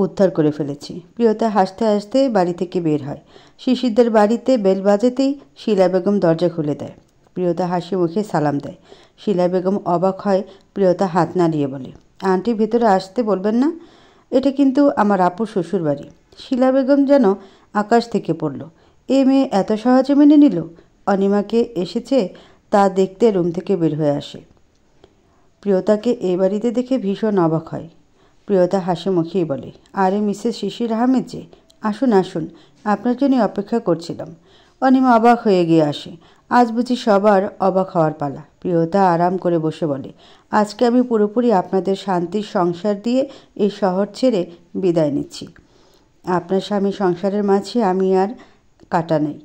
উদ্ধার করে ফেলেছে। প্রিয়তা হাসতে হাসতে বাড়ি থেকে বের হয়। শিশিরদের বাড়িতে বেল বাজাতেই শিলা বেগম দরজা খুলে দেয়। প্রিয়তা হাসি মুখে সালাম দেয়। শিলা বেগম অবাক হয়। প্রিয়তা হাত নাড়িয়ে বলে, আন্টি ভেতরে আসতে বলবেন না? এটা কিন্তু আমার আপুর শ্বশুর বাড়ি। শিলা বেগম যেন আকাশ থেকে পড়ল। এ মেয়ে এত সহজে মেনে নিল? অনিমাকে এসেছে তা দেখতে রুম থেকে বের হয়ে আসে। প্রিয়তাকে এই বাড়িতে দেখে ভীষণ অবাক হয়। প্রিয়তা হাসি মুখেই বলে, আরে মিসেস শিশির আহমেদ যে, আসুন আপনার জন্যই অপেক্ষা করছিলাম। অনিমা অবাক হয়ে গিয়ে আসে। আজ বুঝি সবার অবাক হওয়ার পালা। প্রিয়তা আরাম করে বসে বলে, আজকে আমি পুরোপুরি আপনাদের শান্তির সংসার দিয়ে এই শহর ছেড়ে বিদায় নিচ্ছি। আপনার স্বামী সংসারের মাঝে আমি আর কাটা নেই।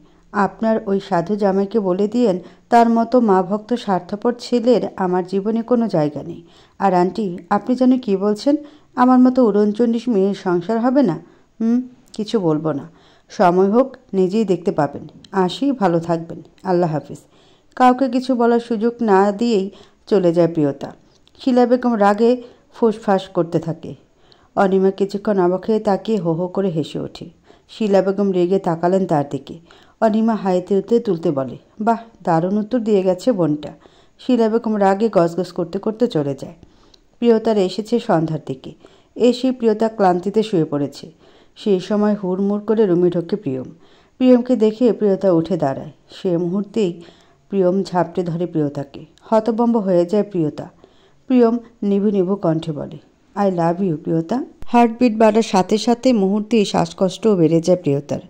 আপনার ওই সাধু জামাইকে বলে দিয়েন তার মতো মা ভক্ত স্বার্থপর ছেলের আমার জীবনে কোনো জায়গা নেই। আর আন্টি, আপনি যেন কি বলছেন? আমার মতো উড়নচণ্ডী মেয়ের সংসার হবে না? কিছু বলবো না। সময় হোক, নিজেই দেখতে পাবেন। আসি, ভালো থাকবেন। আল্লাহ হাফিজ। কাউকে কিছু বলার সুযোগ না দিয়েই চলে যায় প্রিয়তা। শিলা বেগম রাগে ফুসফাস করতে থাকে। অনিমা কিছুক্ষণ অবাক হয়ে তাকিয়ে হো হো করে হেসে ওঠে। শিলা বেগম রেগে তাকালেন তার দিকে। অনিমা হাইতে তুলতে বলে, বাহ, দারুণ উত্তর দিয়ে গেছে বোনটা। শিলা বেগম রাগে গজগজ করতে করতে চলে যায়। প্রিয়তার এসেছে সন্ধ্যার দিকে। এসে প্রিয়তা ক্লান্তিতে শুয়ে পড়েছে। সেই সময় হুড়মুড় করে রুমে ঢোকে প্রিয়ম। প্রিয়মকে দেখে প্রিয়তা উঠে দাঁড়ায়। সে মুহূর্তেই প্রিয়ম ঝাপটে ধরে প্রিয়তাকে। হতভম্ব হয়ে যায় প্রিয়তা। প্রিয়ম নিভু নিভু কণ্ঠে বলে, I love you Priyota. Heartbeat বাড়ার সাথে সাথে মুহূর্তেই শ্বাসকষ্টও বেড়ে যায় প্রিয়তার।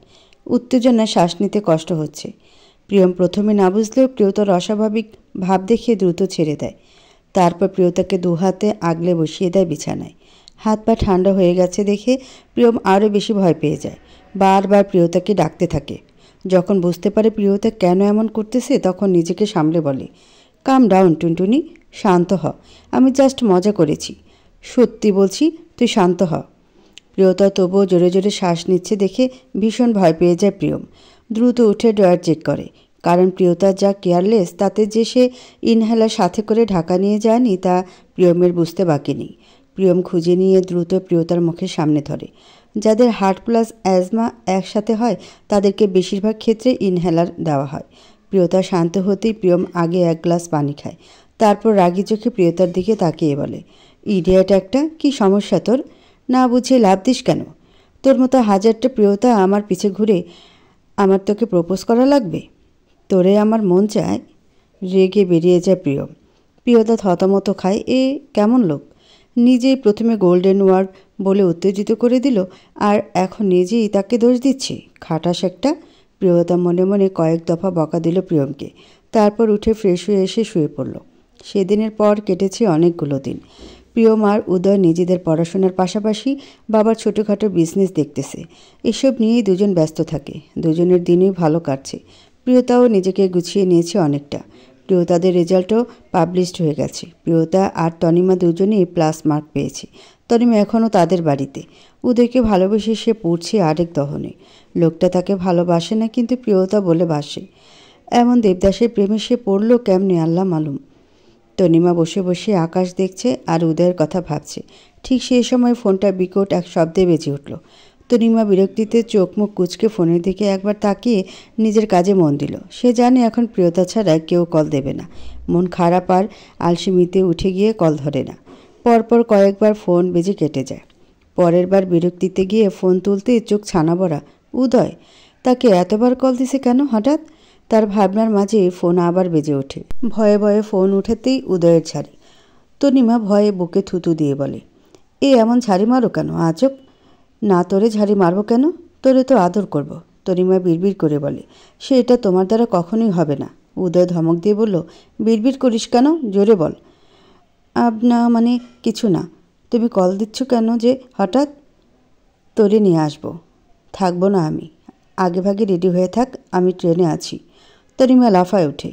উত্তেজনায় শ্বাস নিতে কষ্ট হচ্ছে। প্রিয়ম প্রথমে না বুঝলেও প্রিয়তার অস্বাভাবিক ভাব দেখিয়ে দ্রুত ছেড়ে দেয়। তারপর প্রিয়তাকে দুহাতে আগলে বসিয়ে দেয় বিছানায়। হাত পা ঠান্ডা হয়ে গেছে দেখে প্রিয়ম আরও বেশি ভয় পেয়ে যায়। বারবার প্রিয়তাকে ডাকতে থাকে। যখন বুঝতে পারে প্রিয়তা কেন এমন করতেছে তখন নিজেকে সামলে বলে, কাম ডাউন টুনটুনি, শান্ত হ, আমি জাস্ট মজা করেছি। সত্যি বলছি, তুই শান্ত হ। প্রিয়তা তবুও জোরে জোরে শ্বাস নিচ্ছে দেখে ভীষণ ভয় পেয়ে যায় প্রিয়ম। দ্রুত উঠে ড্রয়ার চেক করে, কারণ প্রিয়তা যা কেয়ারলেস তাতে যে সে ইনহেলার সাথে করে ঢাকা নিয়ে যায়নি তা প্রিয়মের বুঝতে বাকি নেই। প্রিয়ম খুঁজে নিয়ে দ্রুত প্রিয়তার মুখের সামনে ধরে। যাদের হার্ট প্লাস অ্যাজমা একসাথে হয় তাদেরকে বেশিরভাগ ক্ষেত্রে ইনহেলার দেওয়া হয়। প্রিয়তা শান্ত হতেই প্রিয়ম আগে এক গ্লাস পানি খায়। তারপর রাগি চোখে প্রিয়তার দিকে তাকিয়ে বলে, ইডিয়েট একটা, কি সমস্যা তোর? না বুঝিয়ে লাভ দিস কেন? তোর মতো হাজারটা প্রিয়তা আমার পিছে ঘুরে আমার তোকে প্রপোজ করা লাগবে? তোরে আমার মন চায়। রেগে বেরিয়ে যায় প্রিয়ম। প্রিয়তা থতমত খায়, এ কেমন লোক? নিজেই প্রথমে গোল্ডেন ওয়ার্ড বলে উত্তেজিত করে দিল, আর এখন নিজেই তাকে দোষ দিচ্ছে। খাটাস একটা। প্রিয়তা মনে মনে কয়েক দফা বকা দিল প্রিয়মকে। তারপর উঠে ফ্রেশ হয়ে এসে শুয়ে পড়ল। সেদিনের পর কেটেছে অনেকগুলো দিন। প্রিয়ম আর উদয় নিজেদের পড়াশোনার পাশাপাশি বাবার ছোটোখাটো বিজনেস দেখতেছে। এসব নিয়েই দুজন ব্যস্ত থাকে। দুজনের দিনই ভালো কাটছে। প্রিয়তাও নিজেকে গুছিয়ে নিয়েছে অনেকটা। প্রিয়তাদের রেজাল্টও পাবলিশড হয়ে গেছে। প্রিয়তা আর তনিমা দুজনেই প্লাস মার্ক পেয়েছে। তনিমা এখনও তাদের বাড়িতে। উদয়কে ভালোবেসে সে পড়ছে আরেক দহনে। লোকটা তাকে ভালোবাসে না, কিন্তু প্রিয়তা বলে বাসে। এমন দেবদাসের প্রেমে সে পড়ল কেমনে আল্লাহ মালুম। তনিমা বসে বসে আকাশ দেখছে আর উদয়ের কথা ভাবছে। ঠিক সেই সময় ফোনটা বিকট এক শব্দে বেজে উঠল। তনিমা বিরক্তিতে চোখ মুখ কুঁচকে ফোনের দিকে একবার তাকিয়ে নিজের কাজে মন দিল। সে জানে এখন প্রিয়তা ছাড়া কেউ কল দেবে না। মন খারাপ আর আলসেমিতে উঠে গিয়ে কল ধরে না। পরপর কয়েকবার ফোন বেজে কেটে যায়। পরের বার বিরক্তিতে গিয়ে ফোন তুলতে চোখ ছানা ভরা। উদয় তাকে এতবার কল দিছে কেন হঠাৎ? তার ভাবনার মাঝে ফোন আবার বেজে ওঠে। ভয়ে ভয়ে ফোন উঠাতেই উদয়ের ঝাড়ি। তনিমা ভয়ে বুকে থুতু দিয়ে বলে, এ এমন ঝাড়ি মারো কেন আজব? না, তোরে ঝাড়ি মারবো কেন? তোরে তো আদর করব। তনিমা বিড়বিড় করে বলে, সে এটা তোমার দ্বারা কখনোই হবে না। উদয় ধমক দিয়ে বলল, বিড়বিড় করিস কেন, জোরে বল। না মানে কিছু না। তুমি কল দিচ্ছ কেন যে হঠাৎ? তোরে নিয়ে আসবো। থাকবো না আমি। আগে ভাগে রেডি হয়ে থাক, আমি ট্রেনে আছি। তনিমা লাফায় ওঠে।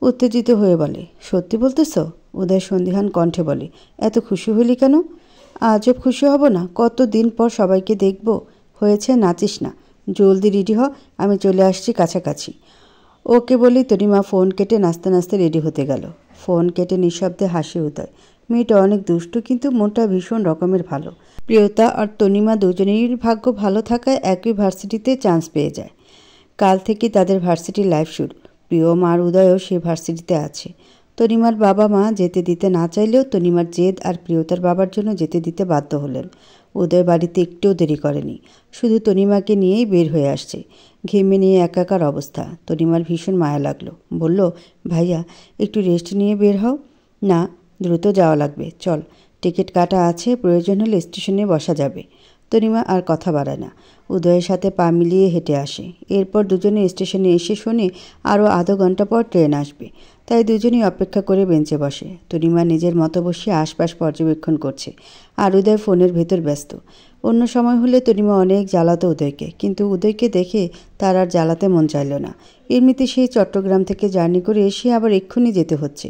উত্তেজিত হয়ে বলে, সত্যি বলতেছ? উদয় সন্দিহান কণ্ঠে বলে, এত খুশি হইলি কেন? আজব খুশি হব না? কত দিন পর সবাইকে দেখব। হয়েছে, নাচিস না, জলদি রেডি হ, আমি চলে আসছি কাছাকাছি। ওকে বলি তনিমা ফোন কেটে নাচতে নাচতে রেডি হতে গেল। ফোন কেটে নিঃশব্দে হাসি উদয়। মেয়েটা অনেক দুষ্টু, কিন্তু মনটা ভীষণ রকমের ভালো। প্রিয়তা আর তনিমা দুজনেরই ভাগ্য ভালো থাকায় একই ভার্সিটিতে চান্স পেয়ে যায়। কাল থেকে তাদের ভার্সিটির লাইফ শুরু। প্রিয়ম আর উদয়ও সে ভার্সিটিতে আছে। তনিমার বাবা মা যেতে দিতে না চাইলেও তনিমার জেদ আর প্রিয়তার বাবার জন্য যেতে দিতে বাধ্য হলেন। উদয় বাড়িতে একটুও দেরি করেনি, শুধু তনিমাকে নিয়েই বের হয়ে আসছে। ঘেমে নিয়ে একাকার অবস্থা। তনিমার ভীষণ মায়া লাগলো। বলল, ভাইয়া একটু রেস্ট নিয়ে বের হও। না, দ্রুত যাওয়া লাগবে, চল। টিকিট কাটা আছে, প্রয়োজন হলে স্টেশনে বসা যাবে। তনিমা আর কথা বাড়ায় না। উদয়ের সাথে পা মিলিয়ে হেঁটে আসে। এরপর দুজনে স্টেশনে এসে শোনে আরও আধা ঘন্টা পর ট্রেন আসবে। তাই দুজনেই অপেক্ষা করে বেঞ্চে বসে। তনিমা নিজের মতো বসে আশপাশ পর্যবেক্ষণ করছে, আর উদয় ফোনের ভেতর ব্যস্ত। অন্য সময় হলে তনিমা অনেক জ্বালাতো উদয়কে, কিন্তু উদয়কে দেখে তার আর জ্বালাতে মন চাইল না। এমনিতে সেই চট্টগ্রাম থেকে জার্নি করে এসে আবার এক্ষুনি যেতে হচ্ছে।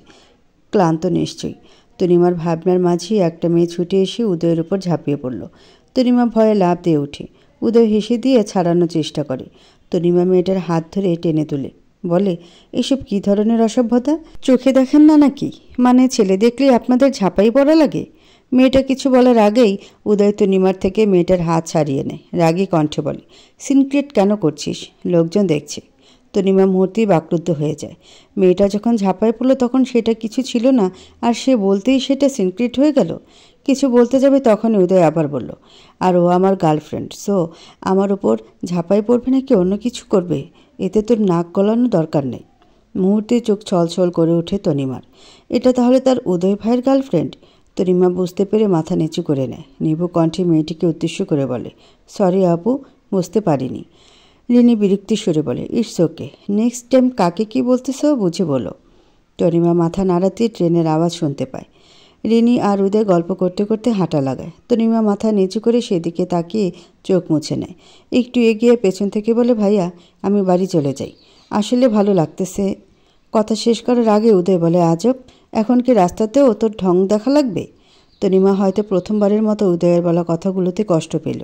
ক্লান্ত নিশ্চয়ই। তনিমার ভাবনার মাঝেই একটা মেয়ে ছুটে এসে উদয়ের উপর ঝাঁপিয়ে পড়ল। তনিমা ভয়ে লাফ দিয়ে ওঠে। উদয় হেসে দিয়ে ছাড়ানোর চেষ্টা করে। তনিমা মেয়েটার হাত ধরে টেনে তুলে বলে, এসব কী ধরনের অসভ্যতা? চোখে দেখেন না নাকি? মানে ছেলে দেখলেই আপনাদের ঝাঁপাই পড়া লাগে? মেয়েটা কিছু বলার আগেই উদয় তনিমার থেকে মেয়েটার হাত ছাড়িয়ে নেয়। রাগী কণ্ঠে বলে, সিনক্রেট কেন করছিস? লোকজন দেখছে। তনিমা মুহূর্তেই বাকরুদ্ধ হয়ে যায়। মেয়েটা যখন ঝাঁপায় পড়লো তখন সেটা কিছু ছিল না, আর সে বলতেই সেটা সিনক্রেট হয়ে গেল। কিছু বলতে যাবে তখনই উদয় আবার বলল, আর ও আমার গার্লফ্রেন্ড, সো আমার ওপর ঝাঁপাই পড়বে নাকি অন্য কিছু করবে? এতে তোর নাক গলানো দরকার নেই। মুহূর্তেই চোখ ছলছল করে ওঠে তনিমার। এটা তাহলে তার উদয় ভাইয়ের গার্লফ্রেন্ড? তনিমা বুঝতে পেরে মাথা নিচু করে নেয়। নিভু কণ্ঠে মেয়েটিকে উদ্দেশ্য করে বলে, সরি আপু, বুঝতে পারিনি। লিনি বিরক্তি সুরে বলে, ইটস ওকে, নেক্সট টাইম কাকে কি বলতেছ বুঝে বলো। তনিমা মাথা নাড়াতেই ট্রেনের আওয়াজ শুনতে পায়। রিনি আর উদয় গল্প করতে করতে হাঁটা লাগায়। তনিমা মাথা নিচু করে সেদিকে তাকিয়ে চোখ মুছে নেয়। একটু এগিয়ে পেছন থেকে বলে, ভাইয়া আমি বাড়ি চলে যাই, আসলে ভালো লাগতেছে। কথা শেষ করার আগে উদয় বলে, আজব, এখন কি রাস্তাতেও তোর ঢং দেখা লাগবে? তনিমা হয়তো প্রথমবারের মতো উদয়ের বলা কথাগুলোতে কষ্ট পেল।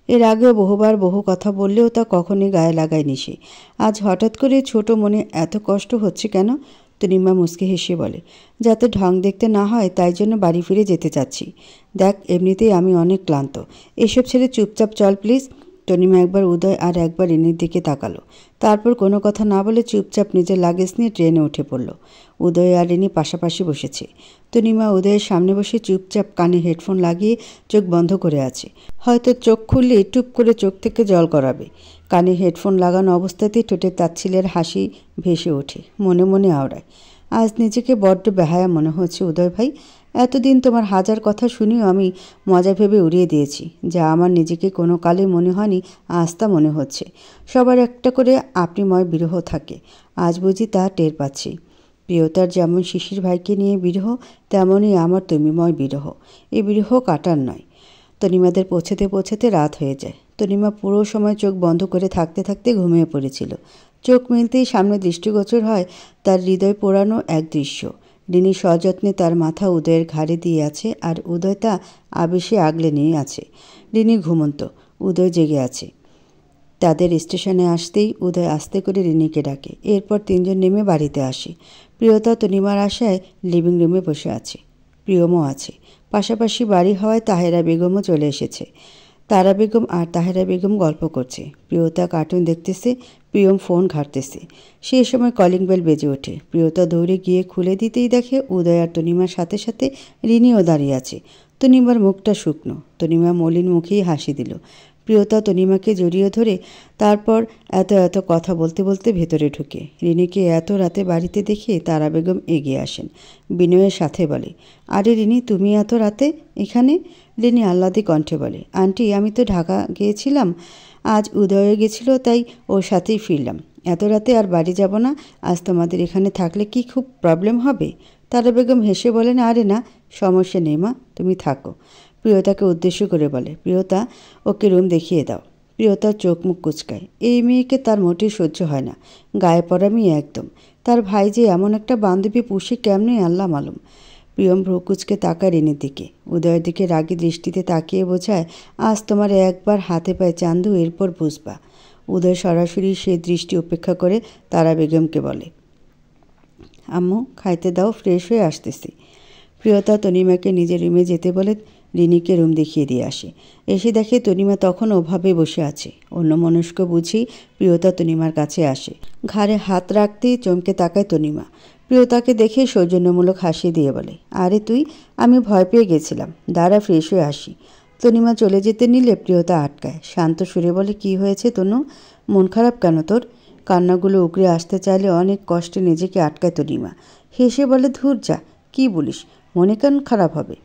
এর আগেও বহুবার বহু কথা বললেও তা কখনই গায়ে লাগায়নি সে। আজ হঠাৎ করে ছোট মনে এত কষ্ট হচ্ছে কেন? তনিমা মুচকি হেসে বলে, যাতে ঢং দেখতে না হয় তাই জন্য বাড়ি ফিরে যেতে চাচ্ছি। দেখ, এমনিতেই আমি অনেক ক্লান্ত, এসব ছেড়ে চুপচাপ চল প্লিজ। তনিমা একবার উদয় আর একবার রিনির দিকে তাকালো, তারপর কোনো কথা না বলে চুপচাপ নিজের লাগেজ নিয়ে ট্রেনে উঠে পড়ল। উদয় আর রিনি পাশাপাশি বসেছে। তনিমা উদয়ের সামনে বসে চুপচাপ কানে হেডফোন লাগিয়ে চোখ বন্ধ করে আছে। হয়তো চোখ খুললে টুপ করে চোখ থেকে জল গড়াবে। কানে হেডফোন লাগানো অবস্থাতেই ঠোঁটে তাচ্ছিলের হাসি ভেসে ওঠে, মনে মনে আওড়ায়, আজ নিজেকে বড্ড বেহায়া মনে হচ্ছে উদয় ভাই। এতদিন তোমার হাজার কথা শুনিও আমি মজা ভেবে উড়িয়ে দিয়েছি, যা আমার নিজেকে কোনো কালে মনে হয়নি আজ তা মনে হচ্ছে। সবার একটা করে আপনিময় বিরহ থাকে, আজ বুঝি তা টের পাচ্ছি। প্রিয়তার যেমন শিশির ভাইকে নিয়ে বিরহ, তেমনই আমার তুমিময় বিরহ। এই বিরহ কাটার নয়। তনিমাদের পৌঁছাতে পৌঁছাতে রাত হয়ে যায়। তনিমা পুরো সময় চোখ বন্ধ করে থাকতে থাকতে ঘুমিয়ে পড়েছিল। চোখ মিলতেই সামনে দৃষ্টিগোচর হয় তার হৃদয় পোড়ানো এক দৃশ্য। রিনি সযত্নে তার মাথা উদয়ের ঘাড়ে দিয়ে আছে, আর উদয় তা আবেশে আগলে নিয়ে আছে। রিনি ঘুমন্ত, উদয় জেগে আছে। তাদের স্টেশনে আসতেই উদয় আস্তে করে রিনিকে ডাকে। এরপর তিনজন নেমে বাড়িতে আসে। প্রিয়তা তনিমার আশায় লিভিং রুমে বসে আছে। প্রিয়মও আছে। পাশাপাশি বাড়ি হওয়ায় তাহেরা বেগমও চলে এসেছে। তারা বেগম আর তাহেরা বেগম গল্প করছে। প্রিয়তা কার্টুন দেখতেছে, প্রিয়ম ফোন ঘাঁটতেছে। সেই সময় কলিং বেল বেজে ওঠে। প্রিয়তা দৌড়ে গিয়ে খুলে দিতেই দেখে উদয় আর তনিমার সাথে সাথে রিনিও দাঁড়িয়ে আছে। তনিমার মুখটা শুকনো। তনিমা মলিন মুখেই হাসি দিল। প্রিয়তা তনিমাকে জড়িয়ে ধরে তারপর এত কথা বলতে বলতে ভেতরে ঢুকে। রিনিকে এত রাতে বাড়িতে দেখে তারা বেগম এগিয়ে আসেন। বিনয়ের সাথে বলে, আরে রিনি, তুমি এত রাতে এখানে? রিনি আহ্লাদে কণ্ঠে বলে, আন্টি আমি তো ঢাকা গিয়েছিলাম, আজ উদয়ে গেছিল তাই ওর সাথেই ফিরলাম। এত রাতে আর বাড়ি যাব না। আজ তোমাদের এখানে থাকলে কি খুব প্রবলেম হবে? তারা বেগম হেসে বলেন, আরে না, সমস্যা নেই মা, তুমি থাকো। প্রিয়তাকে উদ্দেশ্য করে বলে, প্রিয়তা ওকে রুম দেখিয়ে দাও। প্রিয়তার চোখ মুখ কুচকায়। এই মেয়েকে তার মোটেই সহ্য হয় না, গায়ে পড়া মেয়ে একদম। তার ভাই যে এমন একটা বান্ধবী পুষে কেমনি আল্লাহ মালুম। প্রিয়ম ভ্রুকুচকে তাকায় রিনির দিকে। উদয়ের দিকে রাগী দৃষ্টিতে তাকিয়ে বোঝায়, আজ তোমার একবার হাতে পায়ে চান্দু, এরপর বুঝবা। উদয় সরাসরি সে দৃষ্টি উপেক্ষা করে তারা বেগমকে বলে, আম্মু খাইতে দাও, ফ্রেশ হয়ে আসতেছি। প্রিয়তা তনিমাকে নিজের রুমে যেতে বলে রিনিকে রুম দেখিয়ে দিয়ে আসে। এসে দেখে তনিমা তখন ওভাবে বসে আছে। অন্যমনস্ক বুঝি প্রিয়তা তনিমার কাছে আসে। ঘাড়ে হাত রাখতেই চমকে তাকায় তনিমা। প্রিয়তাকে দেখে সৌজন্যমূলক হাসি দিয়ে বলে, আরে তুই, আমি ভয় পেয়ে গেছিলাম, দাঁড়া ফ্রেশ হয়ে আসি। তনিমা চলে যেতে নিলে প্রিয়তা আটকায়। শান্ত সুরে বলে, কি হয়েছে তনু? মন খারাপ কেন তোর? কান্নাগুলো উগড়ে আসতে চাইলে অনেক কষ্টে নিজেকে আটকায় তনিমা। হেসে বলে, ধুর যা, কী বলিস, মনে কেন খারাপ হবে?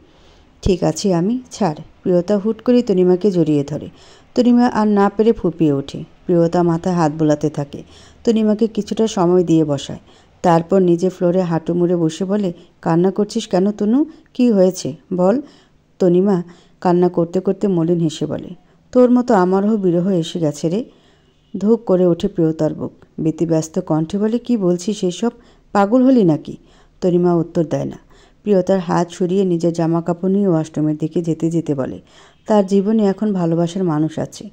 ঠিক আছে আমি, ছাড়। প্রিয়তা হুট করে তনিমাকে জড়িয়ে ধরে। তনিমা আর না পেরে ফুঁপিয়ে ওঠে। প্রিয়তা মাথায় হাত বোলাতে থাকে। তনিমাকে কিছুটা সময় দিয়ে বসায়। তারপর নিজে ফ্লোরে হাঁটু মুড়ে বসে বলে, কান্না করছিস কেন তনু? কি হয়েছে বল? তনিমা কান্না করতে করতে মলিন হেসে বলে, তোর মতো আমারও বিরহ এসে গেছে রে। ধূপ করে ওঠে প্রিয়তার বুক। ব্যতিব্যস্ত কণ্ঠে বলে, কি বলছিস এসব? পাগল হলি নাকি? তনিমা উত্তর দেয় না। প্রিয়তার হাত সরিয়ে নিজের জামা কাপড় নিয়ে ওয়াশরুমের দিকে যেতে যেতে বলে, তার জীবনে এখন ভালোবাসার মানুষ আছে।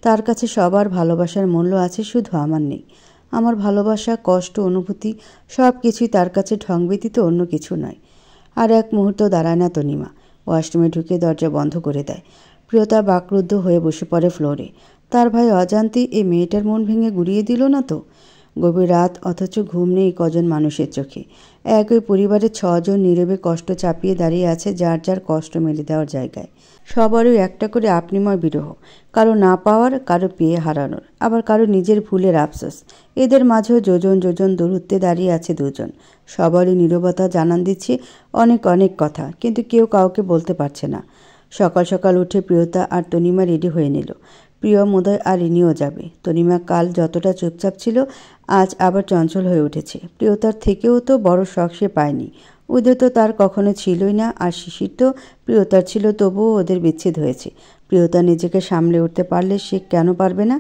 তার কাছে সবার ভালোবাসার মূল্য আছে, শুধু আমার নেই। আমার ভালোবাসা, কষ্ট, অনুভূতি সব কিছুই তার কাছে ঢং ব্যতীত অন্য কিছু নয়। আর এক মুহূর্ত দাঁড়ায় না তনিমা। ওয়াশরুমে ঢুকে দরজা বন্ধ করে দেয়। প্রিয়তা বাকরুদ্ধ হয়ে বসে পড়ে ফ্লোরে। তার ভাই অজান্তে এই মেয়েটার মন ভেঙে গুড়িয়ে দিল না তো? গভীর রাত, অথচ ঘুম নেই কজন মানুষের চোখে। একই পরিবারের 6 জন নীরবে কষ্ট চাপিয়ে দাঁড়িয়ে আছে যার যার কষ্ট মেলে দেওয়ার জায়গায়। সবারই একটা করে আপনিময় বিরহ, কারো না পাওয়ার, কারো পেয়ে হারানোর, আবার কারো নিজের ভুলের আফসোস। এদের মাঝেও যোজন যোজন দূরত্বে দাঁড়িয়ে আছে দুজন। সবারই নীরবতা জানান দিচ্ছে অনেক অনেক কথা, কিন্তু কেউ কাউকে বলতে পারছে না। সকাল সকাল উঠে প্রিয়তা আর তনিমা রেডি হয়ে নিল। প্রিয়ম, উদয় আর রিনিও যাবে। তনিমা কাল যতটা চুপচাপ ছিল, আজ আবার চঞ্চল হয়ে উঠেছে। প্রিয়তার থেকেও তো বড় শখ সে পায়নি। উদয় তো তার কখনো ছিলই না, আর শিশির তো প্রিয়তার ছিল, তবুও ওদের বিচ্ছেদ হয়েছে। প্রিয়তা নিজেকে সামলে উঠতে পারলে সে কেন পারবে না?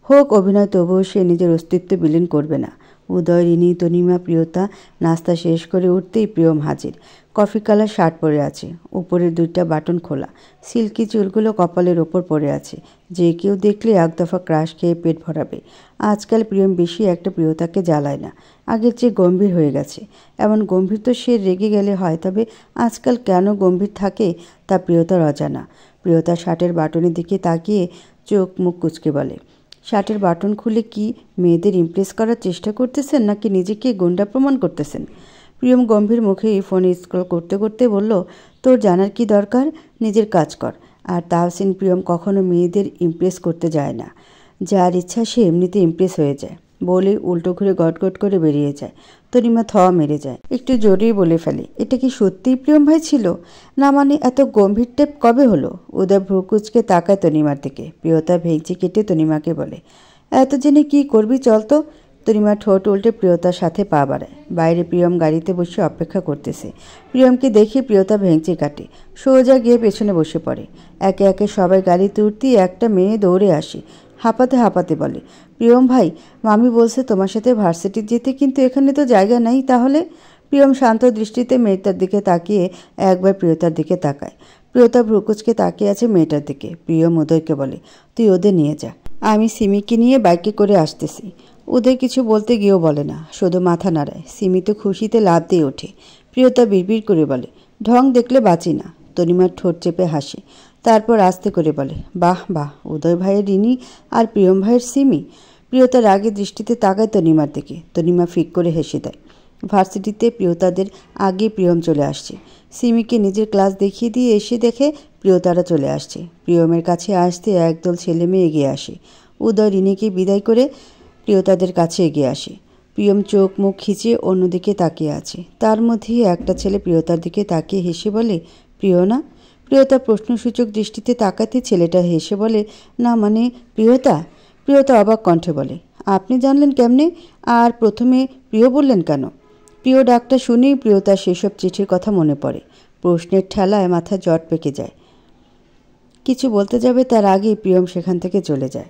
হোক অভিনয়, তবুও সে নিজের অস্তিত্ব বিলীন করবে না। উদয়, রিনি, তনিমা, প্রিয়তা নাস্তা শেষ করে উঠতেই প্রিয়ম হাজির। কফি কালার শার্ট পরে আছে, উপরের 2টা বাটন খোলা, সিল্কি চুলগুলো কপালের ওপর পড়ে আছে। যে কেউ দেখলে এক দফা ক্রাশ খেয়ে পেট ভরাবে। আজকাল প্রিয়ম বেশি একটা প্রিয়তাকে জ্বালায় না, আগের চেয়ে গম্ভীর হয়ে গেছে। এমন গম্ভীর তো সে রেগে গেলে হয়, তবে আজকাল কেন গম্ভীর থাকে তা প্রিয়তার অজানা। প্রিয়তা শার্টের বাটনের দিকে তাকিয়ে চোখ মুখ কুঁচকে বলে, শার্টের বাটন খুলে কি মেয়েদের ইমপ্রেস করার চেষ্টা করতেছেন, নাকি নিজেকে গুন্ডা প্রমাণ করতেছেন? প্রিয়ম গম্ভীর মুখে ফোনে স্ক্রল করতে করতে বলল, তোর জানার কি দরকার, নিজের কাজ কর। আর তাহসিন, প্রিয়ম কখনো মেয়েদের ইমপ্রেস করতে যায় না। যার ইচ্ছা সে এমনিতে ইমপ্রেস হয়ে যায়। বলে উল্টো ঘুরে গটগট করে বেরিয়ে যায়। তনিমা থ মেরে যায়, একটু জোরেই বলে ফেলে, এটা কি সত্যিই প্রিয়ম ভাই ছিল? না মানে এত গম্ভীর টেপ কবে হলো? উদয় ভ্রুকুচকে তাকায় তনিমার দিকে। প্রিয়তা ভেঙচি কেটে তনিমাকে বলে, এত জেনে কি করবি, চল তো। তনিমা ঠোঁট উল্টে প্রিয়তার সাথে পা বাড়ায়। বাইরে প্রিয়ম গাড়িতে বসে অপেক্ষা করতেছে। প্রিয়মকে দেখে প্রিয়তা ভেঙচি কাটে, সোজা গিয়ে পেছনে বসে পড়ে। একে একে সবাই গাড়িতে উঠতেই একটা মেয়ে দৌড়ে আসে। হাঁপাতে হাঁপাতে বলে, প্রিয়ম ভাই, মামি বলছে তোমার সাথে ভার্সিটি যেতে, কিন্তু এখানে তো জায়গা নেই। তাহলে? প্রিয়ম শান্ত দৃষ্টিতে মেয়েটার দিকে তাকিয়ে একবার প্রিয়তার দিকে তাকায়। প্রিয়তা ভ্রুকুচকে তাকিয়ে আছে মেয়েটার দিকে। প্রিয়ম উদয়কে বলে, তুই ওদের নিয়ে যা, আমি সিমিকে নিয়ে বাইকে করে আসতেছি। উদয় কিছু বলতে গিয়েও বলে না, শুধু মাথা নাড়ায়। সিমি তো খুশিতে লাফ দিয়ে ওঠে। প্রিয়তা বিড়বিড় করে বলে, ঢং দেখলে বাঁচি না। তনিমার ঠোঁট চেপে হাসে, তারপর আস্তে করে বলে, বাহ বাহ, উদয় ভাইয়ের রিনি আর প্রিয়ম ভাইয়ের সিমি। প্রিয়তা রাগে দৃষ্টিতে তাকায় তনিমার দিকে। তনিমা ফিক করে হেসে দেয়। ভার্সিটিতে প্রিয়তাদের আগে প্রিয়ম চলে আসছে। সিমিকে নিজের ক্লাস দেখিয়ে দিয়ে এসে দেখে প্রিয়তারা চলে আসছে। প্রিয়মের কাছে আসতে একদল ছেলে মেয়ে এগিয়ে আসে। উদয় রিনিকে বিদায় করে প্রিয়তাদের কাছে এগিয়ে আসে। প্রিয়ম চোখ মুখ খিচিয়ে অন্যদিকে তাকিয়ে আছে। তার মধ্যেই একটা ছেলে প্রিয়তার দিকে তাকিয়ে হেসে বলে, প্রিয় না? প্রিয়তা প্রশ্নসূচক দৃষ্টিতে তাকাতে ছেলেটা হেসে বলে, না মানে প্রিয়তা। প্রিয়তা অবাক কণ্ঠে বলে, আপনি জানলেন কেমনে? আর প্রথমে প্রিয় বললেন কেন? প্রিয় ডাকটা শুনেই প্রিয়তার সেসব চিঠির কথা মনে পড়ে। প্রশ্নের ঠেলায় মাথা জট পেকে যায়। কিছু বলতে যাবে তার আগেই প্রিয়ম সেখান থেকে চলে যায়।